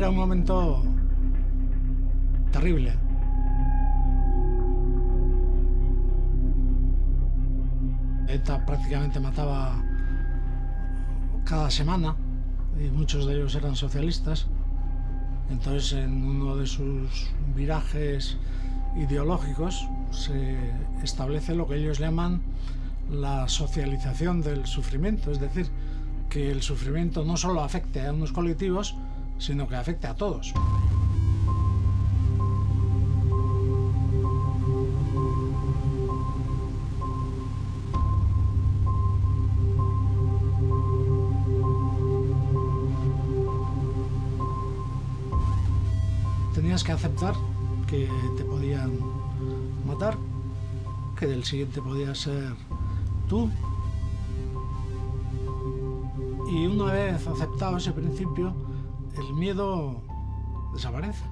Era un momento terrible. ETA prácticamente mataba cada semana y muchos de ellos eran socialistas. Entonces, en uno de sus virajes ideológicos se establece lo que ellos llaman la socialización del sufrimiento, es decir, que el sufrimiento no solo afecte a unos colectivos, sino que afecte a todos. Tenías que aceptar que te podían matar, que el siguiente podía ser tú. Y una vez aceptado ese principio, el miedo desaparece.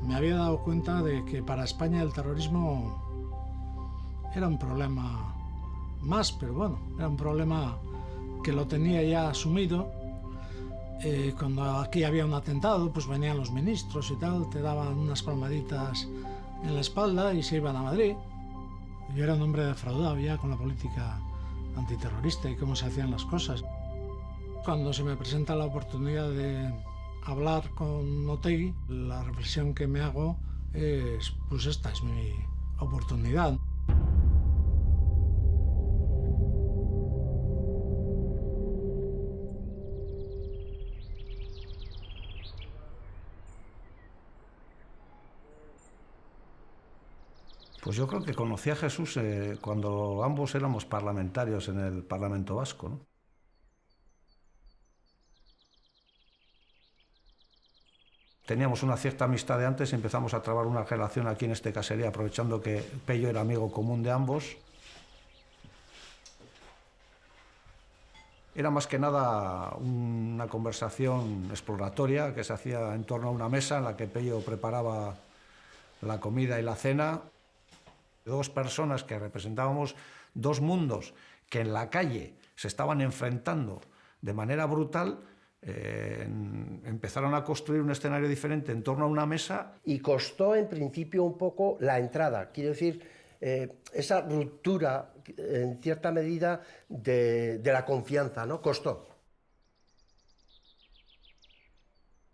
Me había dado cuenta de que para España el terrorismo era un problema más, pero bueno, era un problema que lo tenía ya asumido. Cuando aquí había un atentado, pues venían los ministros y tal, te daban unas palmaditas en la espalda y se iban a Madrid. Yo era un hombre defraudado ya con la política antiterrorista y cómo se hacían las cosas. Cuando se me presenta la oportunidad de hablar con Otegi, la reflexión que me hago es, pues esta es mi oportunidad. Pues yo creo que conocí a Jesús cuando ambos éramos parlamentarios en el Parlamento Vasco, ¿no? Teníamos una cierta amistad de antes y empezamos a trabar una relación aquí en este caserío, aprovechando que Pello era amigo común de ambos. Era más que nada una conversación exploratoria que se hacía en torno a una mesa en la que Pello preparaba la comida y la cena. Dos personas que representábamos dos mundos que en la calle se estaban enfrentando de manera brutal, empezaron a construir un escenario diferente en torno a una mesa. Y costó en principio un poco la entrada, quiero decir, esa ruptura en cierta medida de la confianza, ¿no? Costó.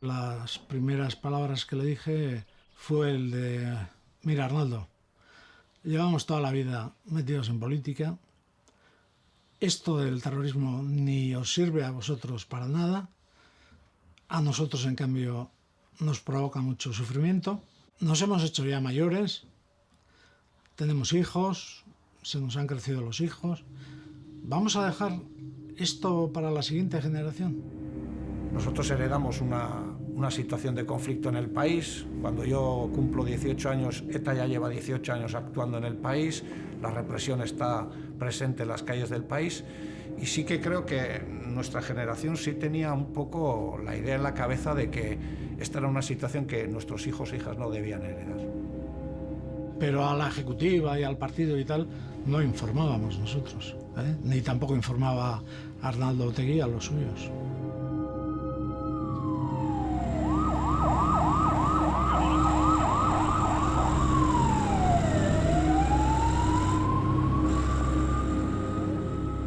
Las primeras palabras que le dije fue el de: mira, Arnaldo, llevamos toda la vida metidos en política, esto del terrorismo ni os sirve a vosotros para nada, a nosotros en cambio nos provoca mucho sufrimiento, nos hemos hecho ya mayores, tenemos hijos, se nos han crecido los hijos, vamos a dejar esto para la siguiente generación. Nosotros heredamos una situación de conflicto en el país. Cuando yo cumplo 18 años, ETA ya lleva 18 años actuando en el país, la represión está presente en las calles del país y sí que creo que nuestra generación sí tenía un poco la idea en la cabeza de que esta era una situación que nuestros hijos e hijas no debían heredar. Pero a la ejecutiva y al partido y tal no informábamos nosotros, ni tampoco informaba Arnaldo Otegi a los suyos.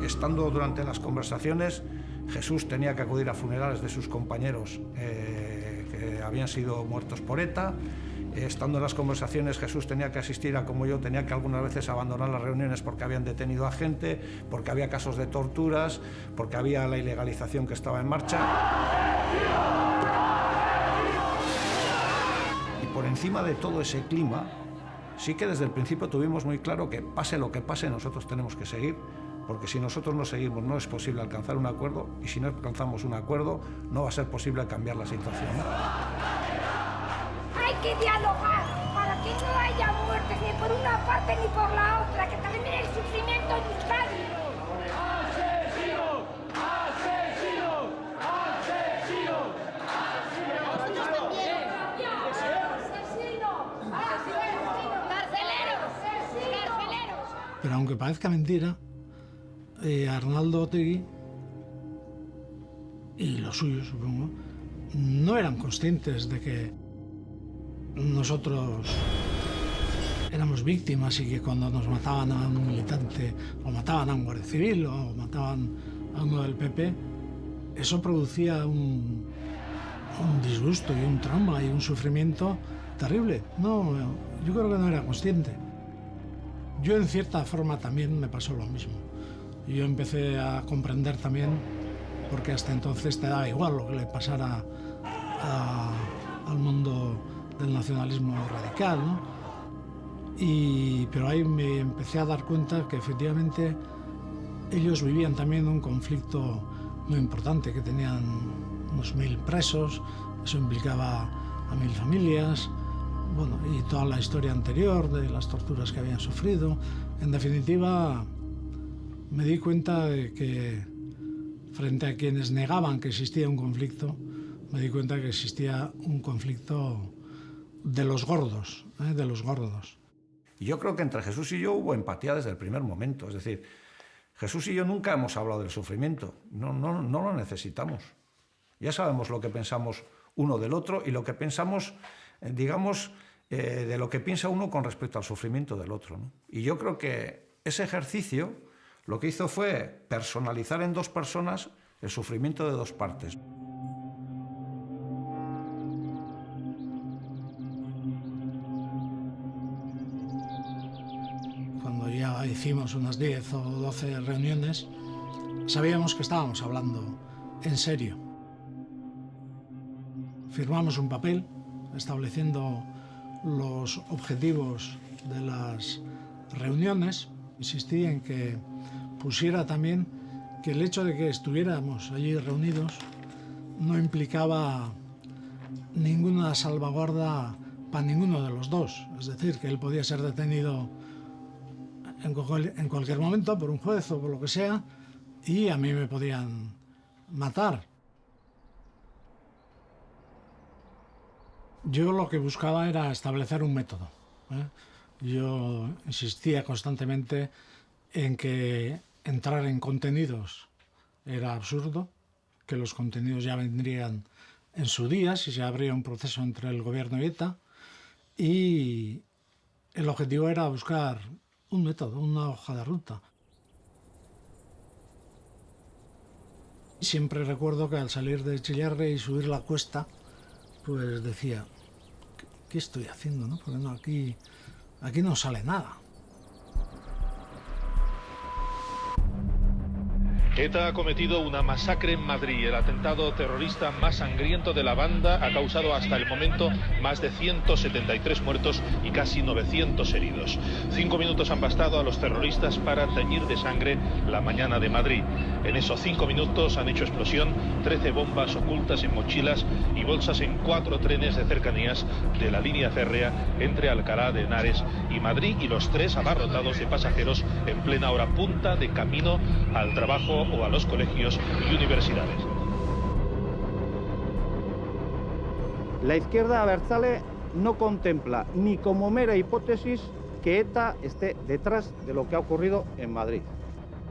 Estando durante las conversaciones, Jesús tenía que acudir a funerales de sus compañeros que habían sido muertos por ETA. Estando en las conversaciones, Jesús tenía que asistir a, como yo, tenía que algunas veces abandonar las reuniones porque habían detenido a gente, porque había casos de torturas, porque había la ilegalización que estaba en marcha. Y por encima de todo ese clima, sí que desde el principio tuvimos muy claro que pase lo que pase, nosotros tenemos que seguir, porque si nosotros no seguimos no es posible alcanzar un acuerdo, y si no alcanzamos un acuerdo no va a ser posible cambiar la situación, ¿no? Hay que dialogar para que no haya muertes ni por una parte ni por la otra, que termine el sufrimiento en Euskadi. ¡Asesino! ¡Asesino! ¡Asesino! Pero aunque parezca mentira, Arnaldo Otegi y los suyos, supongo, no eran conscientes de que nosotros éramos víctimas y que cuando nos mataban a un militante o mataban a un guardia civil o mataban a uno del PP, eso producía un disgusto y un trauma y un sufrimiento terrible. No, yo creo que no era consciente. Yo en cierta forma también me pasó lo mismo. Yo empecé a comprender también, porque hasta entonces te daba igual lo que le pasara al mundo del nacionalismo radical, ¿no? Pero ahí me empecé a dar cuenta que efectivamente ellos vivían también un conflicto muy importante, que tenían unos 1000 presos, eso implicaba a 1000 familias, bueno, y toda la historia anterior de las torturas que habían sufrido. En definitiva, me di cuenta de que frente a quienes negaban que existía un conflicto, me di cuenta que existía un conflicto de los gordos, de los gordos. Yo creo que entre Jesús y yo hubo empatía desde el primer momento. Es decir, Jesús y yo nunca hemos hablado del sufrimiento. No lo necesitamos. Ya sabemos lo que pensamos uno del otro y lo que pensamos, digamos, de lo que piensa uno con respecto al sufrimiento del otro, ¿no? Y yo creo que ese ejercicio lo que hizo fue personalizar en 2 personas el sufrimiento de 2 partes. Cuando ya hicimos unas 10 o 12 reuniones, sabíamos que estábamos hablando en serio. Firmamos un papel estableciendo los objetivos de las reuniones. Insistí en que pusiera también que el hecho de que estuviéramos allí reunidos no implicaba ninguna salvaguarda para ninguno de los dos. Es decir, que él podía ser detenido en cualquier momento por un juez o por lo que sea, y a mí me podían matar. Yo lo que buscaba era establecer un método, ¿eh? Yo insistía constantemente en que entrar en contenidos era absurdo, que los contenidos ya vendrían en su día si se abría un proceso entre el gobierno y ETA, y el objetivo era buscar un método, una hoja de ruta. Siempre recuerdo que al salir de Chillarre y subir la cuesta, pues decía, ¿qué estoy haciendo, no? Porque no, aquí no sale nada. ETA ha cometido una masacre en Madrid. El atentado terrorista más sangriento de la banda ha causado hasta el momento más de 173 muertos y casi 900 heridos. 5 minutos han bastado a los terroristas para teñir de sangre la mañana de Madrid. En esos 5 minutos han hecho explosión 13 bombas ocultas en mochilas y bolsas en 4 trenes de cercanías de la línea férrea entre Alcalá de Henares y Madrid, y los 3 abarrotados de pasajeros en plena hora punta de camino al trabajo o a los colegios y universidades. La izquierda abertzale no contempla ni como mera hipótesis que ETA esté detrás de lo que ha ocurrido en Madrid.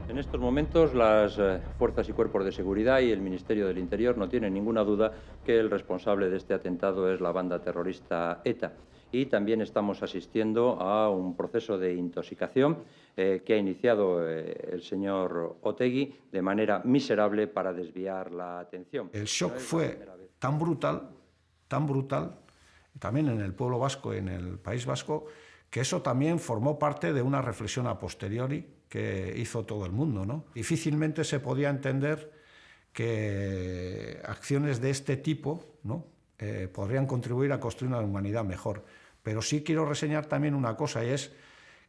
En estos momentos las fuerzas y cuerpos de seguridad y el Ministerio del Interior no tienen ninguna duda que el responsable de este atentado es la banda terrorista ETA. Y también estamos asistiendo a un proceso de intoxicación que ha iniciado el señor Otegi de manera miserable para desviar la atención. El shock fue tan brutal, también en el pueblo vasco, en el País Vasco, que eso también formó parte de una reflexión a posteriori que hizo todo el mundo, ¿no? Difícilmente se podía entender que acciones de este tipo, ¿no?, podrían contribuir a construir una humanidad mejor. Pero sí quiero reseñar también una cosa, y es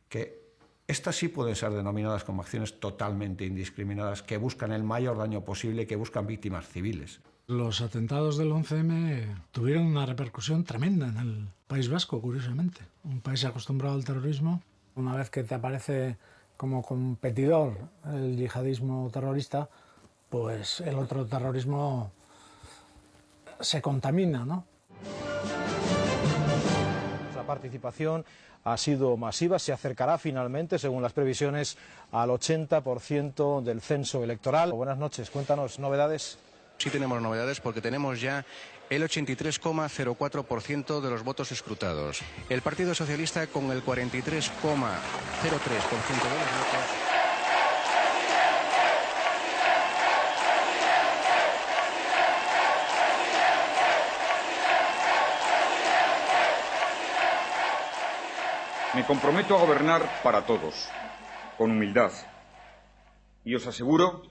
que estas sí pueden ser denominadas como acciones totalmente indiscriminadas, que buscan el mayor daño posible, que buscan víctimas civiles. Los atentados del 11M tuvieron una repercusión tremenda en el País Vasco, curiosamente. Un país acostumbrado al terrorismo. Una vez que te aparece como competidor el yihadismo terrorista, pues el otro terrorismo se contamina, ¿no? La participación ha sido masiva, se acercará finalmente, según las previsiones, al 80% del censo electoral. Buenas noches, cuéntanos novedades. Sí tenemos novedades porque tenemos ya el 83,04% de los votos escrutados. El Partido Socialista con el 43,03% de los votos. Me comprometo a gobernar para todos, con humildad, y os aseguro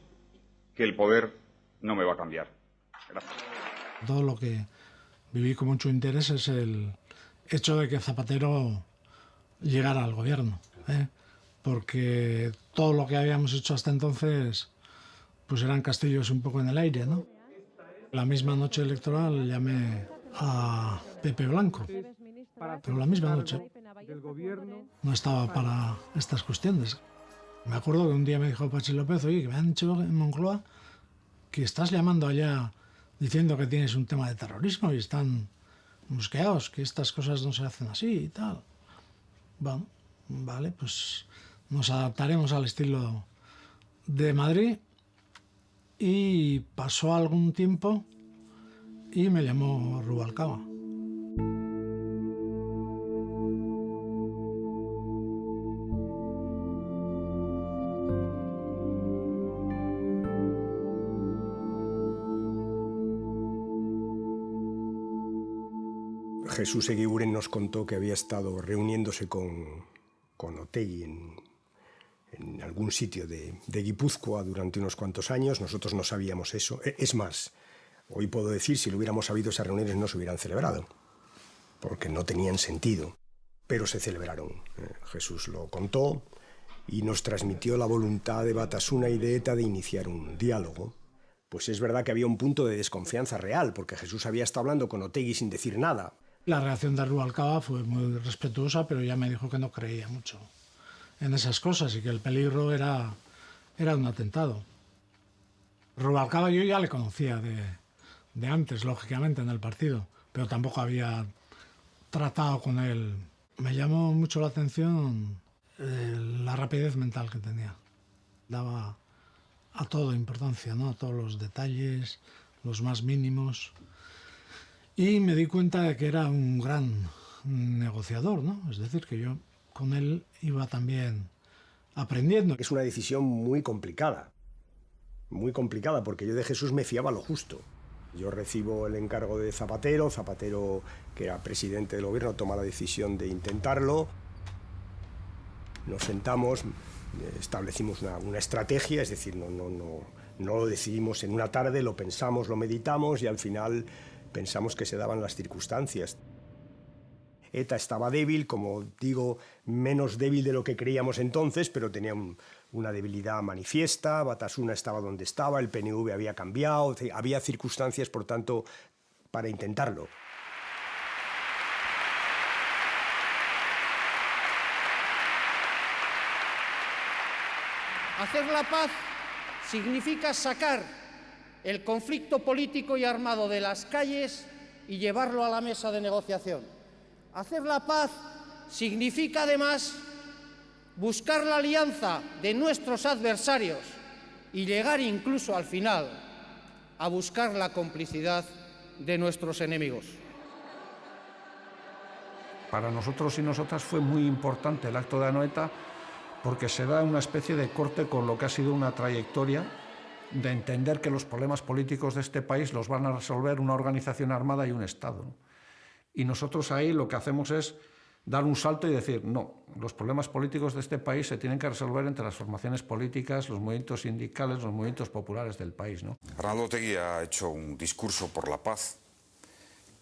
que el poder no me va a cambiar. Gracias. Todo lo que viví con mucho interés es el hecho de que Zapatero llegara al gobierno, porque todo lo que habíamos hecho hasta entonces pues eran castillos un poco en el aire, ¿no? La misma noche electoral llamé a Pepe Blanco, pero la misma noche. No estaba para estas cuestiones. Me acuerdo que un día me dijo Pachi López, oye, que me han dicho en Moncloa que estás llamando allá diciendo que tienes un tema de terrorismo y están mosqueados, que estas cosas no se hacen así y tal. Bueno, vale, pues nos adaptaremos al estilo de Madrid. Y pasó algún tiempo y me llamó Rubalcaba. Jesús Eguiguren nos contó que había estado reuniéndose con Otegi en algún sitio de Guipúzcoa durante unos cuantos años. Nosotros no sabíamos eso. Es más, hoy puedo decir, si lo hubiéramos sabido, esas reuniones no se hubieran celebrado, porque no tenían sentido, pero se celebraron. Jesús lo contó y nos transmitió la voluntad de Batasuna y de ETA de iniciar un diálogo. Pues es verdad que había un punto de desconfianza real, porque Jesús había estado hablando con Otegi sin decir nada. La reacción de Rubalcaba fue muy respetuosa, pero ya me dijo que no creía mucho en esas cosas y que el peligro era un atentado. Rubalcaba yo ya le conocía de antes, lógicamente, en el partido, pero tampoco había tratado con él. Me llamó mucho la atención la rapidez mental que tenía. Daba a todo importancia, ¿no? A todos los detalles, los más mínimos. Y me di cuenta de que era un gran negociador, ¿no? Es decir, que yo con él iba también aprendiendo. Es una decisión muy complicada, porque yo de Jesús me fiaba lo justo. Yo recibo el encargo de Zapatero, que era presidente del gobierno, toma la decisión de intentarlo. Nos sentamos, establecimos una estrategia, es decir, no lo decidimos en una tarde, lo pensamos, lo meditamos y al final pensamos que se daban las circunstancias. ETA estaba débil, como digo, menos débil de lo que creíamos entonces, pero tenía una debilidad manifiesta. Batasuna estaba donde estaba, el PNV había cambiado, había circunstancias, por tanto, para intentarlo. Hacer la paz significa sacar el conflicto político y armado de las calles y llevarlo a la mesa de negociación. Hacer la paz significa, además, buscar la alianza de nuestros adversarios y llegar incluso al final a buscar la complicidad de nuestros enemigos. Para nosotros y nosotras fue muy importante el acto de Anoeta porque se da una especie de corte con lo que ha sido una trayectoria de entender que los problemas políticos de este país los van a resolver una organización armada y un Estado. Y nosotros ahí lo que hacemos es dar un salto y decir, no, los problemas políticos de este país se tienen que resolver entre las formaciones políticas, los movimientos sindicales, los movimientos populares del país, ¿no? Arnaldo Otegi ha hecho un discurso por la paz,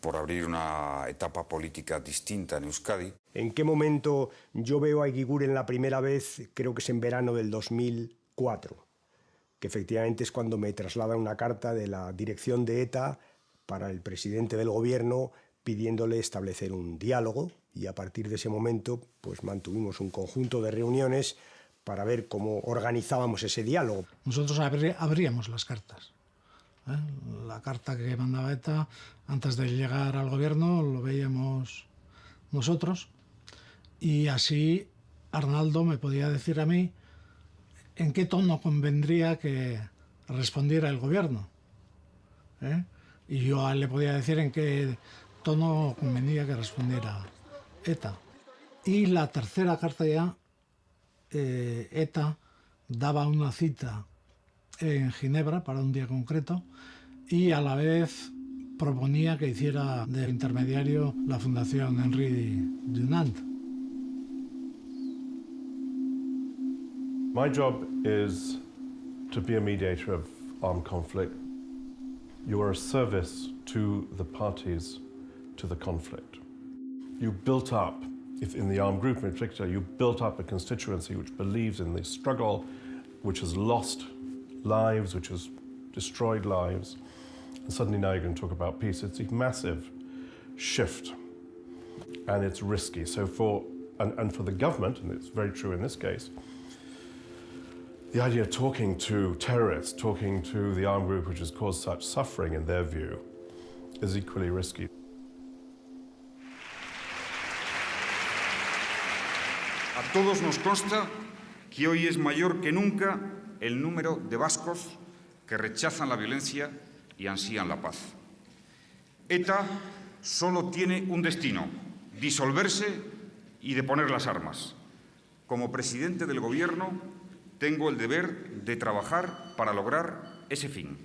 por abrir una etapa política distinta en Euskadi. ¿En qué momento yo veo a Eguiguren la primera vez? Creo que es en verano del 2004, que efectivamente es cuando me traslada una carta de la dirección de ETA para el presidente del gobierno pidiéndole establecer un diálogo, y a partir de ese momento pues mantuvimos un conjunto de reuniones para ver cómo organizábamos ese diálogo. Nosotros abríamos las cartas. La carta que mandaba ETA antes de llegar al gobierno lo veíamos nosotros, y así Arnaldo me podía decir a mí en qué tono convendría que respondiera el gobierno. Y yo a él le podía decir en qué tono convenía que respondiera ETA. Y la tercera carta ya, ETA daba una cita en Ginebra para un día concreto y a la vez proponía que hiciera de intermediario la Fundación Henri Dunant. My job is to be a mediator of armed conflict. You are a service to the parties to the conflict. You built up, if in the armed group in particular, you built up a constituency which believes in the struggle, which has lost lives, which has destroyed lives. And suddenly now you're going to talk about peace. It's a massive shift, and it's risky. So for the government, and it's very true in this case, the idea of talking to terrorists, talking to the armed group which has caused such suffering in their view, is equally risky. A todos nos consta que hoy es mayor que nunca el número de vascos que rechazan la violencia y ansían la paz. ETA solo tiene un destino: disolverse y deponer las armas. Como presidente del Gobierno, tengo el deber de trabajar para lograr ese fin.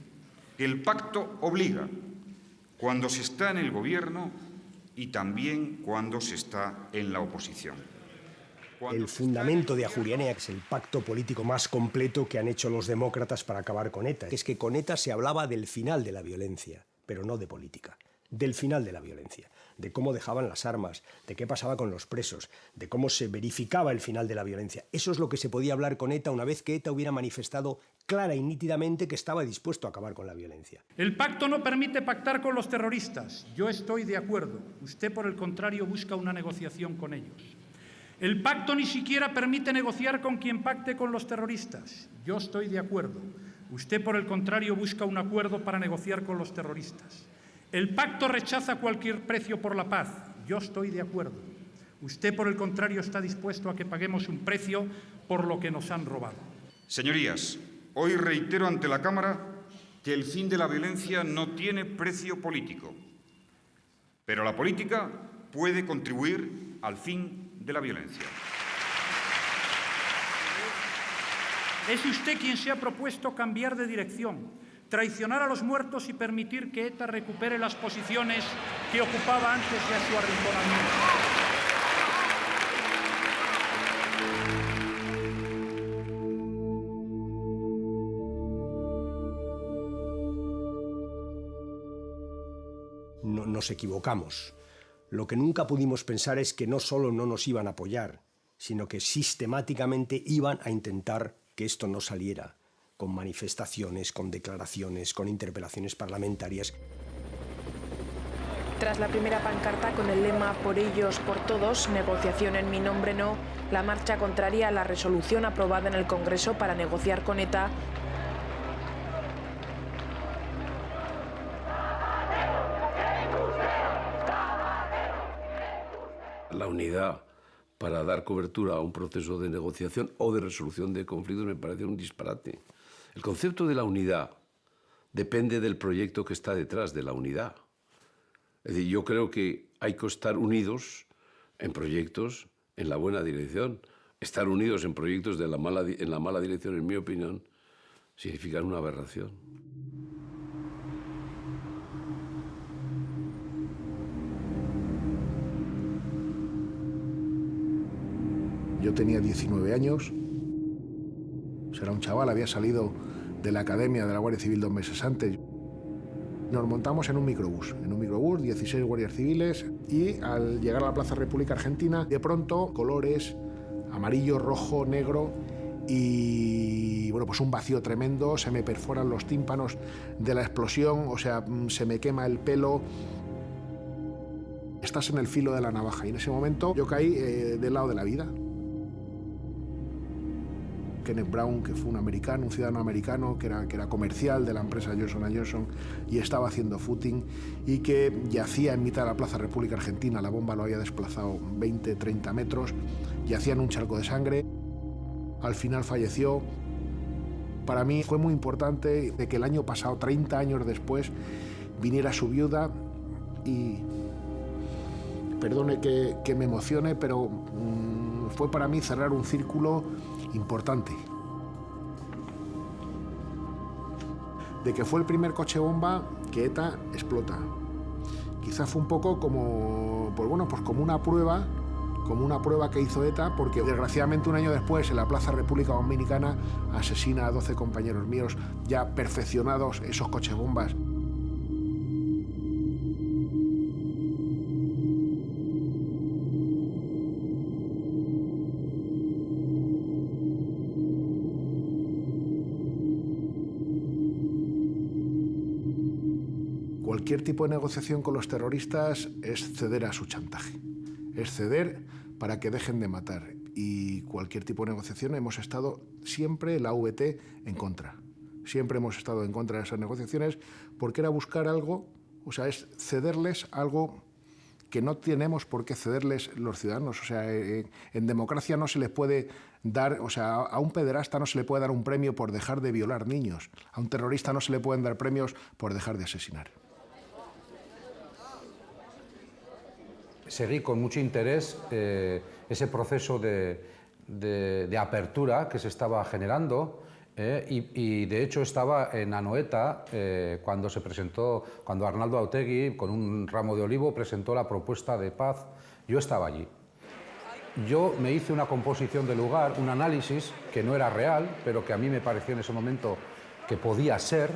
Que el pacto obliga cuando se está en el Gobierno y también cuando se está en la oposición. El fundamento de Ajuria Enea es el pacto político más completo que han hecho los demócratas para acabar con ETA. Es que con ETA se hablaba del final de la violencia, pero no de política. Del final de la violencia, de cómo dejaban las armas, de qué pasaba con los presos, de cómo se verificaba el final de la violencia. Eso es lo que se podía hablar con ETA una vez que ETA hubiera manifestado clara y nítidamente que estaba dispuesto a acabar con la violencia. El pacto no permite pactar con los terroristas. Yo estoy de acuerdo. Usted, por el contrario, busca una negociación con ellos. El pacto ni siquiera permite negociar con quien pacte con los terroristas. Yo estoy de acuerdo. Usted, por el contrario, busca un acuerdo para negociar con los terroristas. El pacto rechaza cualquier precio por la paz. Yo estoy de acuerdo. Usted, por el contrario, está dispuesto a que paguemos un precio por lo que nos han robado. Señorías, hoy reitero ante la Cámara que el fin de la violencia no tiene precio político, pero la política puede contribuir al fin de la violencia. Es usted quien se ha propuesto cambiar de dirección, traicionar a los muertos y permitir que ETA recupere las posiciones que ocupaba antes de su arrinconamiento. No, nos equivocamos. Lo que nunca pudimos pensar es que no solo no nos iban a apoyar, sino que sistemáticamente iban a intentar que esto no saliera, con manifestaciones, con declaraciones, con interpelaciones parlamentarias. Tras la primera pancarta con el lema "Por ellos, por todos, negociación en mi nombre no", la marcha contraria a la resolución aprobada en el Congreso para negociar con ETA la unidad para dar cobertura a un proceso de negociación o de resolución de conflictos me parece un disparate. El concepto de la unidad depende del proyecto que está detrás de la unidad. Es decir, yo creo que hay que estar unidos en proyectos en la buena dirección. Estar unidos en proyectos en la mala dirección, en mi opinión, significa una aberración. Yo tenía 19 años, era un chaval, había salido de la academia de la Guardia Civil 2 meses antes. Nos montamos en un microbús, 16 guardias civiles, y al llegar a la Plaza República Argentina, de pronto colores, amarillo, rojo, negro, y bueno, pues un vacío tremendo, se me perforan los tímpanos de la explosión, o sea, se me quema el pelo. Estás en el filo de la navaja, y en ese momento yo caí del lado de la vida. Kenneth Brown, que fue un ciudadano americano, que era comercial de la empresa Johnson & Johnson y estaba haciendo footing, y que yacía en mitad de la Plaza República Argentina. La bomba lo había desplazado 20-30 metros, yacía en un charco de sangre. Al final falleció. Para mí fue muy importante de que el año pasado, 30 años después, viniera su viuda y, perdone que me emocione, pero fue para mí cerrar un círculo importante. De que fue el primer coche bomba que ETA explota. Quizás fue un poco como, pues bueno, pues como una prueba que hizo ETA, porque desgraciadamente un año después en la Plaza República Dominicana asesina a 12 compañeros míos ya perfeccionados esos coches bombas. Cualquier tipo de negociación con los terroristas es ceder a su chantaje, es ceder para que dejen de matar. Y cualquier tipo de negociación hemos estado siempre, la VT, en contra. Siempre hemos estado en contra de esas negociaciones porque era buscar algo, o sea, es cederles algo que no tenemos por qué cederles los ciudadanos. O sea, en democracia no se les puede dar, o sea, a un pederasta no se le puede dar un premio por dejar de violar niños. A un terrorista no se le pueden dar premios por dejar de asesinar. Seguí con mucho interés ese proceso de apertura que se estaba generando y de hecho estaba en Anoeta cuando Arnaldo Otegi con un ramo de olivo presentó la propuesta de paz. Yo estaba allí. Yo me hice una composición del lugar, un análisis que no era real, pero que a mí me pareció en ese momento que podía ser,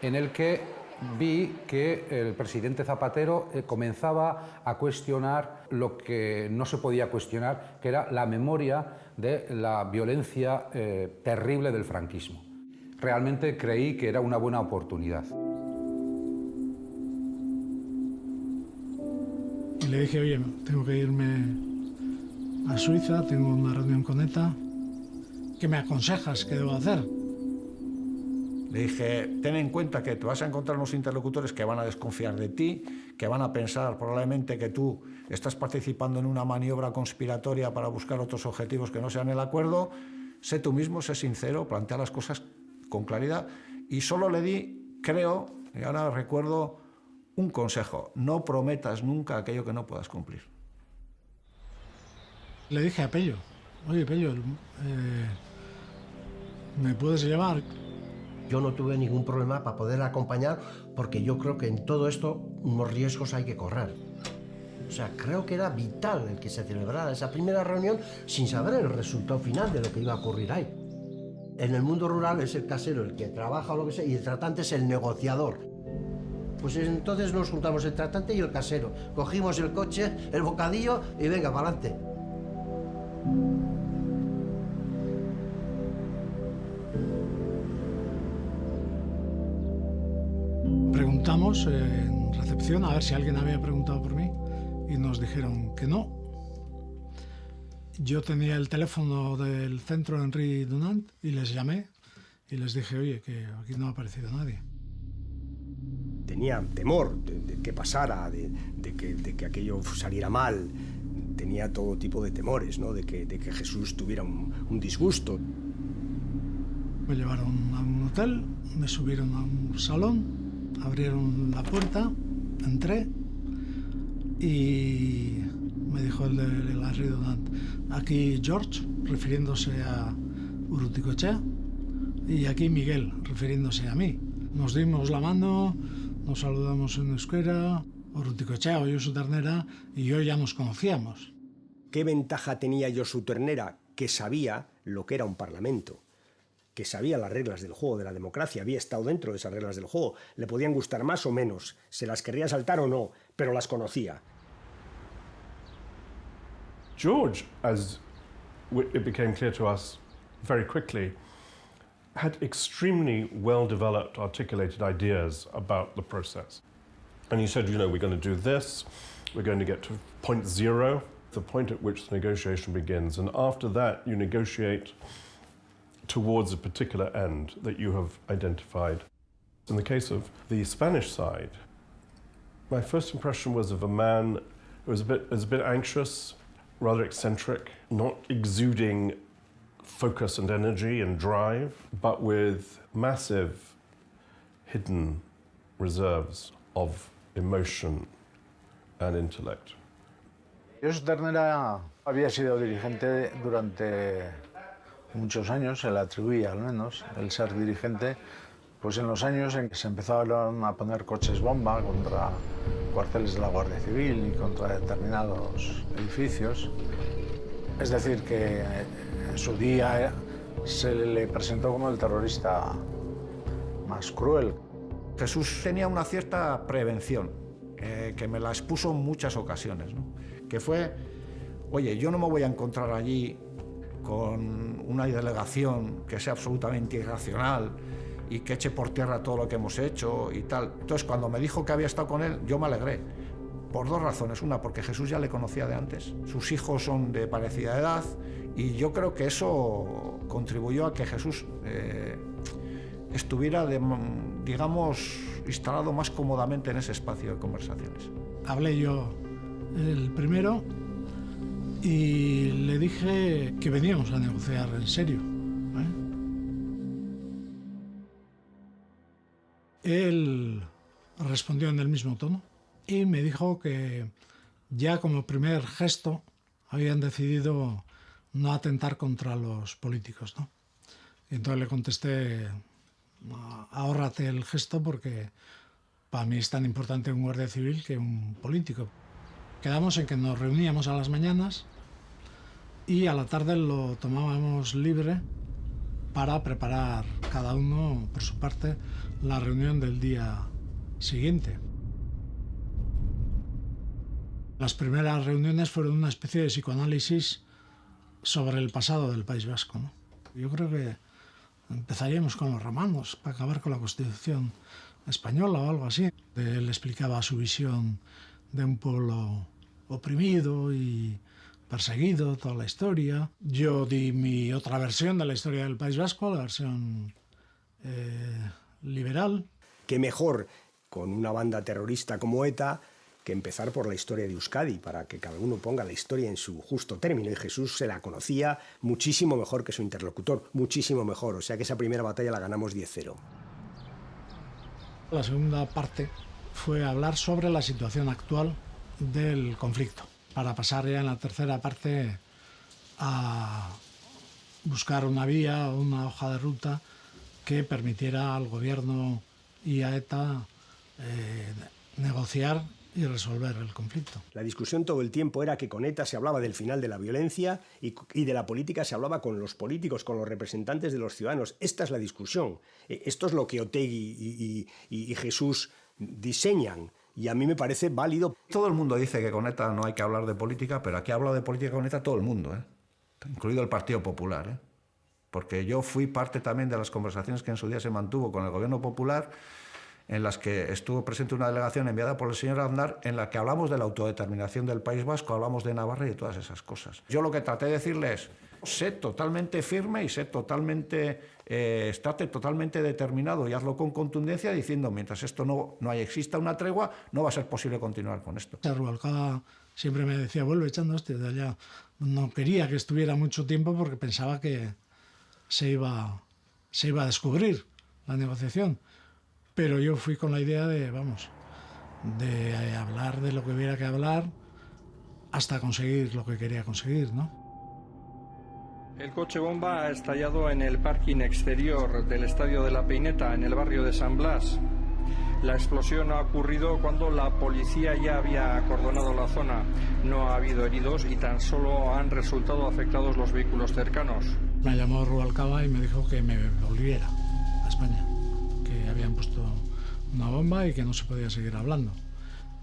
en el que vi que el presidente Zapatero comenzaba a cuestionar lo que no se podía cuestionar, que era la memoria de la violencia terrible del franquismo. Realmente creí que era una buena oportunidad. Y le dije, oye, tengo que irme a Suiza, tengo una reunión con ETA. ¿Qué me aconsejas? ¿Qué debo hacer? Le dije, ten en cuenta que te vas a encontrar unos interlocutores que van a desconfiar de ti, que van a pensar probablemente que tú estás participando en una maniobra conspiratoria para buscar otros objetivos que no sean el acuerdo. Sé tú mismo, sé sincero, plantea las cosas con claridad. Y solo le di, creo, y ahora recuerdo, un consejo. No prometas nunca aquello que no puedas cumplir. Le dije a Pello, oye Pello, ¿me puedes llevar? Yo no tuve ningún problema para poder acompañar porque yo creo que en todo esto unos riesgos hay que correr. O sea, creo que era vital el que se celebrara esa primera reunión sin saber el resultado final de lo que iba a ocurrir ahí. En el mundo rural es el casero el que trabaja o lo que sea y el tratante es el negociador. Pues entonces nos juntamos el tratante y el casero. Cogimos el coche, el bocadillo y venga, para adelante. Preguntamos en recepción a ver si alguien había preguntado por mí y nos dijeron que no. Yo tenía el teléfono del centro Henri Dunant y les llamé y les dije, oye, que aquí no ha aparecido nadie. Tenía temor de que pasara, de que aquello saliera mal. Tenía todo tipo de temores, ¿no? de que Jesús tuviera un disgusto. Me llevaron a un hotel, me subieron a un salón, abrieron la puerta, entré y me dijo el de la Henri Dunant, aquí George, refiriéndose a Urruticoechea, y aquí Miguel, refiriéndose a mí. Nos dimos la mano, nos saludamos en euskera, Urruticoechea o Josu Ternera, y yo ya nos conocíamos. ¿Qué ventaja tenía Josu Ternera? Que sabía lo que era un parlamento, que sabía las reglas del juego, de la democracia, había estado dentro de esas reglas del juego. Le podían gustar más o menos, se las querría saltar o no, pero las conocía. George, as it became clear to us very quickly, had extremely well-developed, articulated ideas about the process. And he said, you know, we're going to do this, we're going to get to point zero, the point at which the negotiation begins, and after that you negotiate towards a particular end that you have identified. In the case of the Spanish side, my first impression was of a man who was a bit anxious, rather eccentric, not exuding focus and energy and drive, but with massive hidden reserves of emotion and intellect. Jesús Ternera había sido dirigente durante muchos años, se le atribuía al menos el ser dirigente, pues en los años en que se empezaron a poner coches bomba contra cuarteles de la Guardia Civil y contra determinados edificios. Es decir, que en su día se le presentó como el terrorista más cruel. Jesús tenía una cierta prevención, que me la expuso en muchas ocasiones, ¿no? Que fue, oye, yo no me voy a encontrar allí con una delegación que sea absolutamente irracional y que eche por tierra todo lo que hemos hecho y tal. Entonces, cuando me dijo que había estado con él, yo me alegré, por dos razones. Una, porque Jesús ya le conocía de antes, sus hijos son de parecida edad, y yo creo que eso contribuyó a que Jesús estuviera, digamos, instalado más cómodamente en ese espacio de conversaciones. Hablé yo el primero y le dije que veníamos a negociar en serio. Él respondió en el mismo tono y me dijo que ya como primer gesto habían decidido no atentar contra los políticos, ¿no? Y entonces le contesté, ahórrate el gesto porque para mí es tan importante un guardia civil que un político. Quedamos en que nos reuníamos a las mañanas y a la tarde lo tomábamos libre para preparar cada uno, por su parte, la reunión del día siguiente. Las primeras reuniones fueron una especie de psicoanálisis sobre el pasado del País Vasco, ¿no? Yo creo que empezaríamos con los romanos para acabar con la Constitución española o algo así. Él explicaba su visión de un pueblo oprimido y perseguido, toda la historia. Yo di mi otra versión de la historia del País Vasco, la versión liberal. Qué mejor con una banda terrorista como ETA que empezar por la historia de Euskadi, para que cada uno ponga la historia en su justo término. Y Jesús se la conocía muchísimo mejor que su interlocutor, muchísimo mejor. O sea que esa primera batalla la ganamos 10-0. La segunda parte fue hablar sobre la situación actual del conflicto, para pasar ya en la tercera parte a buscar una vía o una hoja de ruta que permitiera al gobierno y a ETA negociar y resolver el conflicto. La discusión todo el tiempo era que con ETA se hablaba del final de la violencia y de la política se hablaba con los políticos, con los representantes de los ciudadanos. Esta es la discusión. Esto es lo que Otegi y Jesús diseñan. Y a mí me parece válido. Todo el mundo dice que con ETA no hay que hablar de política, pero aquí ha hablado de política con ETA todo el mundo, incluido el Partido Popular. Porque yo fui parte también de las conversaciones que en su día se mantuvo con el Gobierno Popular, en las que estuvo presente una delegación enviada por el señor Aznar, en la que hablamos de la autodeterminación del País Vasco, hablamos de Navarra y de todas esas cosas. Yo lo que traté de decirle es, sé totalmente firme y estate totalmente determinado y hazlo con contundencia, diciendo, mientras esto no exista una tregua, no va a ser posible continuar con esto. Rubalcaba siempre me decía, vuelve echando hostia de allá. No quería que estuviera mucho tiempo porque pensaba que se iba a descubrir la negociación. Pero yo fui con la idea de hablar de lo que hubiera que hablar hasta conseguir lo que quería conseguir, ¿no? El coche bomba ha estallado en el parking exterior del Estadio de la Peineta, en el barrio de San Blas. La explosión ha ocurrido cuando la policía ya había acordonado la zona. No ha habido heridos y tan solo han resultado afectados los vehículos cercanos. Me llamó Rubalcaba y me dijo que me volviera a España, que habían puesto una bomba y que no se podía seguir hablando.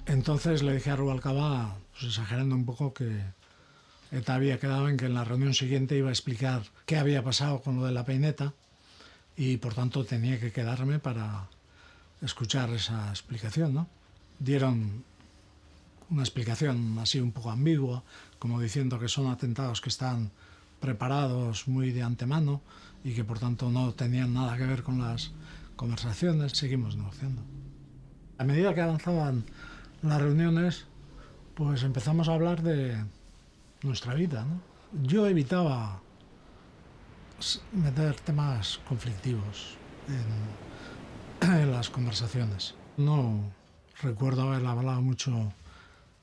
Entonces le dije a Rubalcaba, pues exagerando un poco, que ETA había quedado en que en la reunión siguiente iba a explicar qué había pasado con lo de la Peineta y por tanto tenía que quedarme para escuchar esa explicación, ¿no? Dieron una explicación así un poco ambigua, como diciendo que son atentados que están preparados muy de antemano y que por tanto no tenían nada que ver con las conversaciones. Seguimos negociando. A medida que avanzaban las reuniones, pues empezamos a hablar de nuestra vida, ¿no? Yo evitaba meter temas conflictivos en las conversaciones. No Recuerdo haber hablado mucho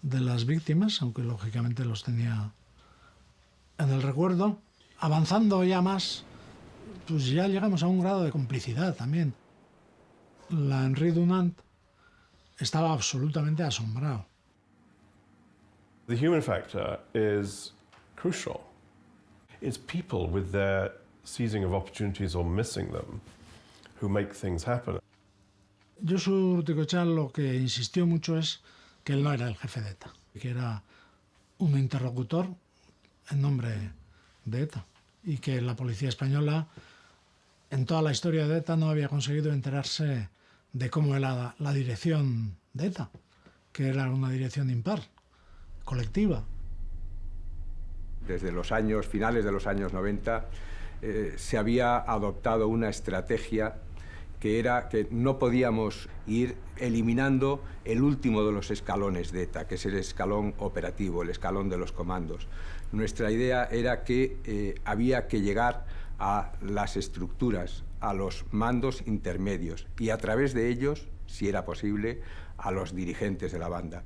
de las víctimas, aunque lógicamente los tenía en el recuerdo. Avanzando ya más, pues ya llegamos a un grado de complicidad también. La Henri Dunant estaba absolutamente asombrado. The human factor is crucial. It's people with their seizing of opportunities or missing them who make things happen. Josu Urtikoetxea lo que insistió mucho es que él no era el jefe de ETA, que era un interlocutor en nombre de ETA y que la policía española en toda la historia de ETA no había conseguido enterarse de cómo era la dirección de ETA, que era una dirección impar, colectiva. Desde los años finales de los años 90 se había adoptado una estrategia que era que no podíamos ir eliminando el último de los escalones de ETA, que es el escalón operativo, el escalón de los comandos. Nuestra idea era que había que llegar a las estructuras, a los mandos intermedios y a través de ellos, si era posible, a los dirigentes de la banda.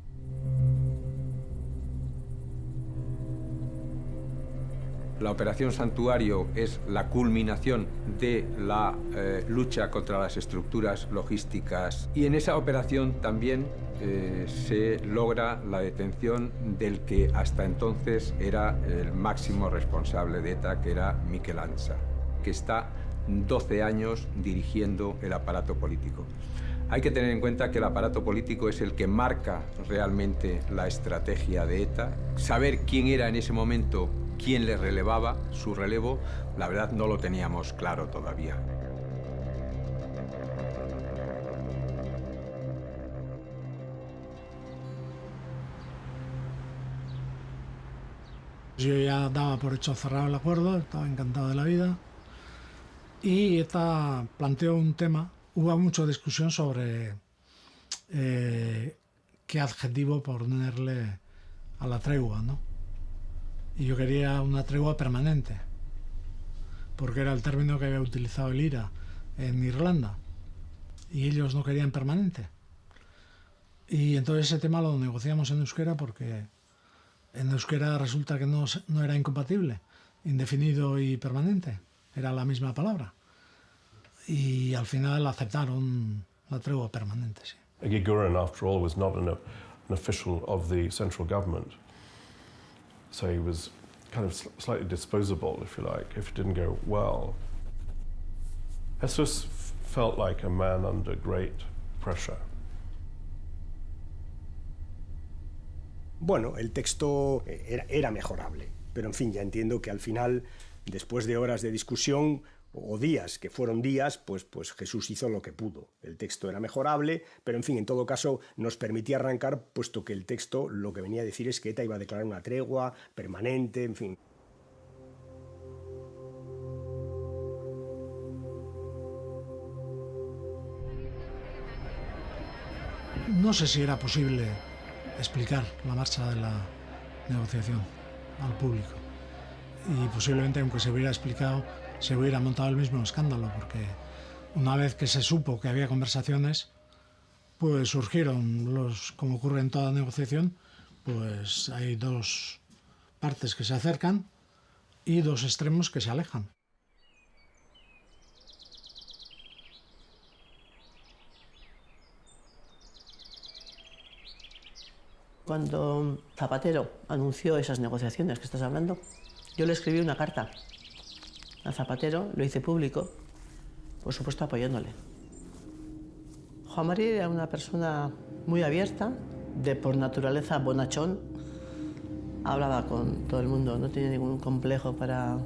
La Operación Santuario es la culminación de la lucha contra las estructuras logísticas y en esa operación también se logra la detención del que hasta entonces era el máximo responsable de ETA, que era Mikel Antza, que está 12 años dirigiendo el aparato político. Hay que tener en cuenta que el aparato político es el que marca realmente la estrategia de ETA. Saber quién era en ese momento, quién le relevaba, su relevo, la verdad no lo teníamos claro todavía. Yo ya daba por hecho cerrado el acuerdo, estaba encantado de la vida y ETA planteó un tema. Hubo mucha discusión sobre qué adjetivo ponerle a la tregua, ¿no? Y yo quería una tregua permanente, porque era el término que había utilizado el IRA en Irlanda, y ellos no querían permanente. Y entonces ese tema lo negociamos en euskera, porque en euskera resulta que no era incompatible, indefinido y permanente, era la misma palabra. Y al final aceptaron la tregua permanente, sí. Eguiguren, after all, was not an official of the central government. So he was kind of slightly disposable, if you like, if it didn't go well. Jesus felt like a man under great pressure. Bueno, el texto era mejorable, pero en fin, ya entiendo que al final, después de horas de discusión, o días, que fueron días, pues Jesús hizo lo que pudo. El texto era mejorable, pero en fin, en todo caso nos permitía arrancar, puesto que el texto lo que venía a decir es que ETA iba a declarar una tregua permanente, en fin. No sé si era posible explicar la marcha de la negociación al público. Y posiblemente, aunque se hubiera explicado, se hubiera montado el mismo escándalo, porque una vez que se supo que había conversaciones, pues surgieron como ocurre en toda negociación, pues hay dos partes que se acercan y dos extremos que se alejan. Cuando Zapatero anunció esas negociaciones que estás hablando, yo le escribí una carta a Zapatero, lo hice público, por supuesto apoyándole. Juan Mari era una persona muy abierta, por naturaleza bonachón, hablaba con todo el mundo, no tenía ningún complejo para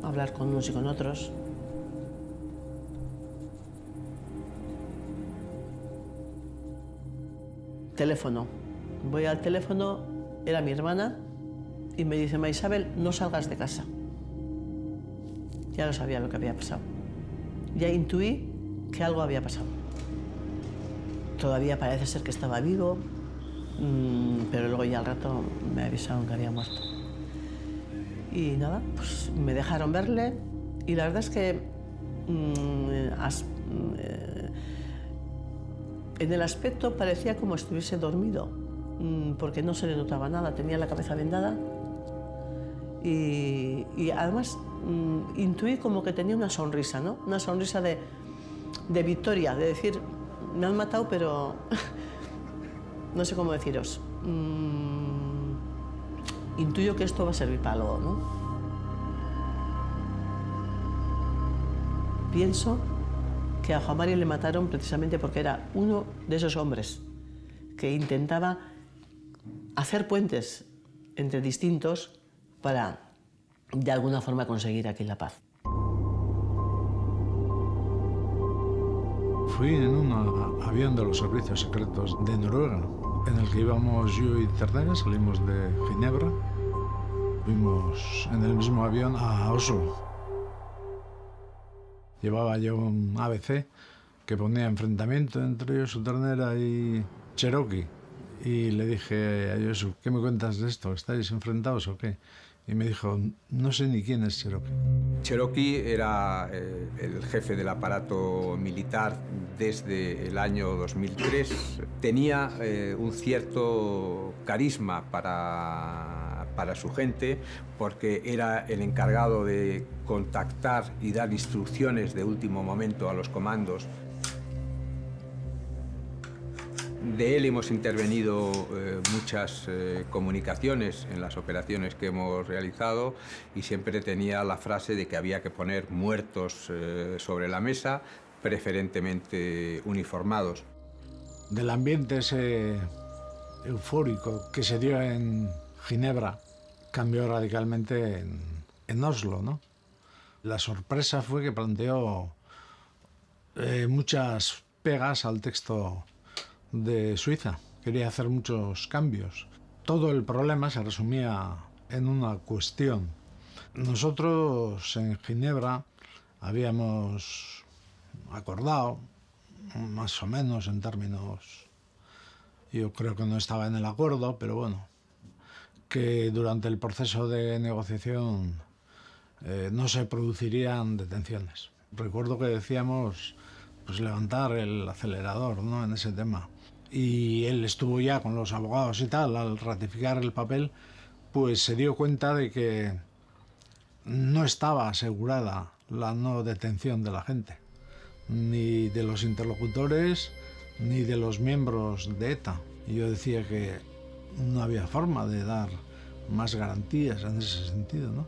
hablar con unos y con otros. Teléfono. Voy al teléfono, era mi hermana, y me dice: Maisabel, no salgas de casa. Ya lo sabía lo que había pasado. Ya intuí que algo había pasado. Todavía parece ser que estaba vivo, pero luego ya al rato me avisaron que había muerto. Y nada, pues me dejaron verle y la verdad es que En el aspecto parecía como si estuviese dormido, porque no se le notaba nada, tenía la cabeza vendada y además intuí como que tenía una sonrisa, ¿no? Una sonrisa de victoria, de decir, me han matado, pero no sé cómo deciros. Intuyo que esto va a servir para algo, ¿no? Pienso que a Juan Mari le mataron precisamente porque era uno de esos hombres que intentaba hacer puentes entre distintos para, de alguna forma, conseguir aquí la paz. Fui en un avión de los servicios secretos de Noruega, en el que íbamos yo y Ternera, salimos de Ginebra, fuimos en el mismo avión a Oslo. Llevaba yo un ABC que ponía enfrentamiento entre Josu Ternera y Cherokee. Y le dije a Josu, ¿qué me cuentas de esto? ¿Estáis enfrentados o qué? Y me dijo, no sé ni quién es Cherokee. Cherokee era el jefe del aparato militar desde el año 2003. Tenía un cierto carisma para su gente, porque era el encargado de contactar y dar instrucciones de último momento a los comandos. De él hemos intervenido muchas comunicaciones en las operaciones que hemos realizado y siempre tenía la frase de que había que poner muertos sobre la mesa, preferentemente uniformados. Del ambiente ese eufórico que se dio en Ginebra cambió radicalmente en Oslo, ¿no? La sorpresa fue que planteó muchas pegas al texto de Suiza. Quería hacer muchos cambios. Todo el problema se resumía en una cuestión. Nosotros en Ginebra habíamos acordado, más o menos en términos, yo creo que no estaba en el acuerdo, pero bueno, que durante el proceso de negociación no se producirían detenciones. Recuerdo que decíamos pues levantar el acelerador, ¿no?, en ese tema. Y él estuvo ya con los abogados y tal, al ratificar el papel, pues se dio cuenta de que no estaba asegurada la no detención de la gente, ni de los interlocutores, ni de los miembros de ETA. Y yo decía que no había forma de dar más garantías en ese sentido, ¿no?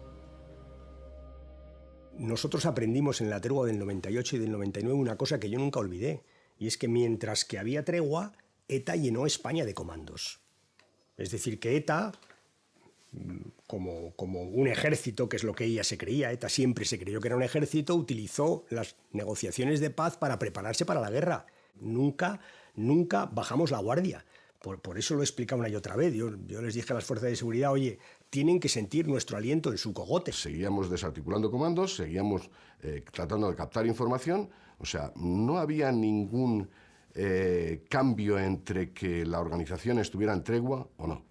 Nosotros aprendimos en la tregua del 98 y del 99 una cosa que yo nunca olvidé, y es que mientras que había tregua, ETA llenó España de comandos. Es decir, que ETA, como un ejército, que es lo que ella se creía, ETA siempre se creyó que era un ejército, utilizó las negociaciones de paz para prepararse para la guerra. Nunca bajamos la guardia. Por eso lo he explicado una y otra vez. Yo les dije a las fuerzas de seguridad, oye, tienen que sentir nuestro aliento en su cogote. Seguíamos desarticulando comandos, seguíamos tratando de captar información. O sea, no había ningún cambio entre que la organización estuviera en tregua o no.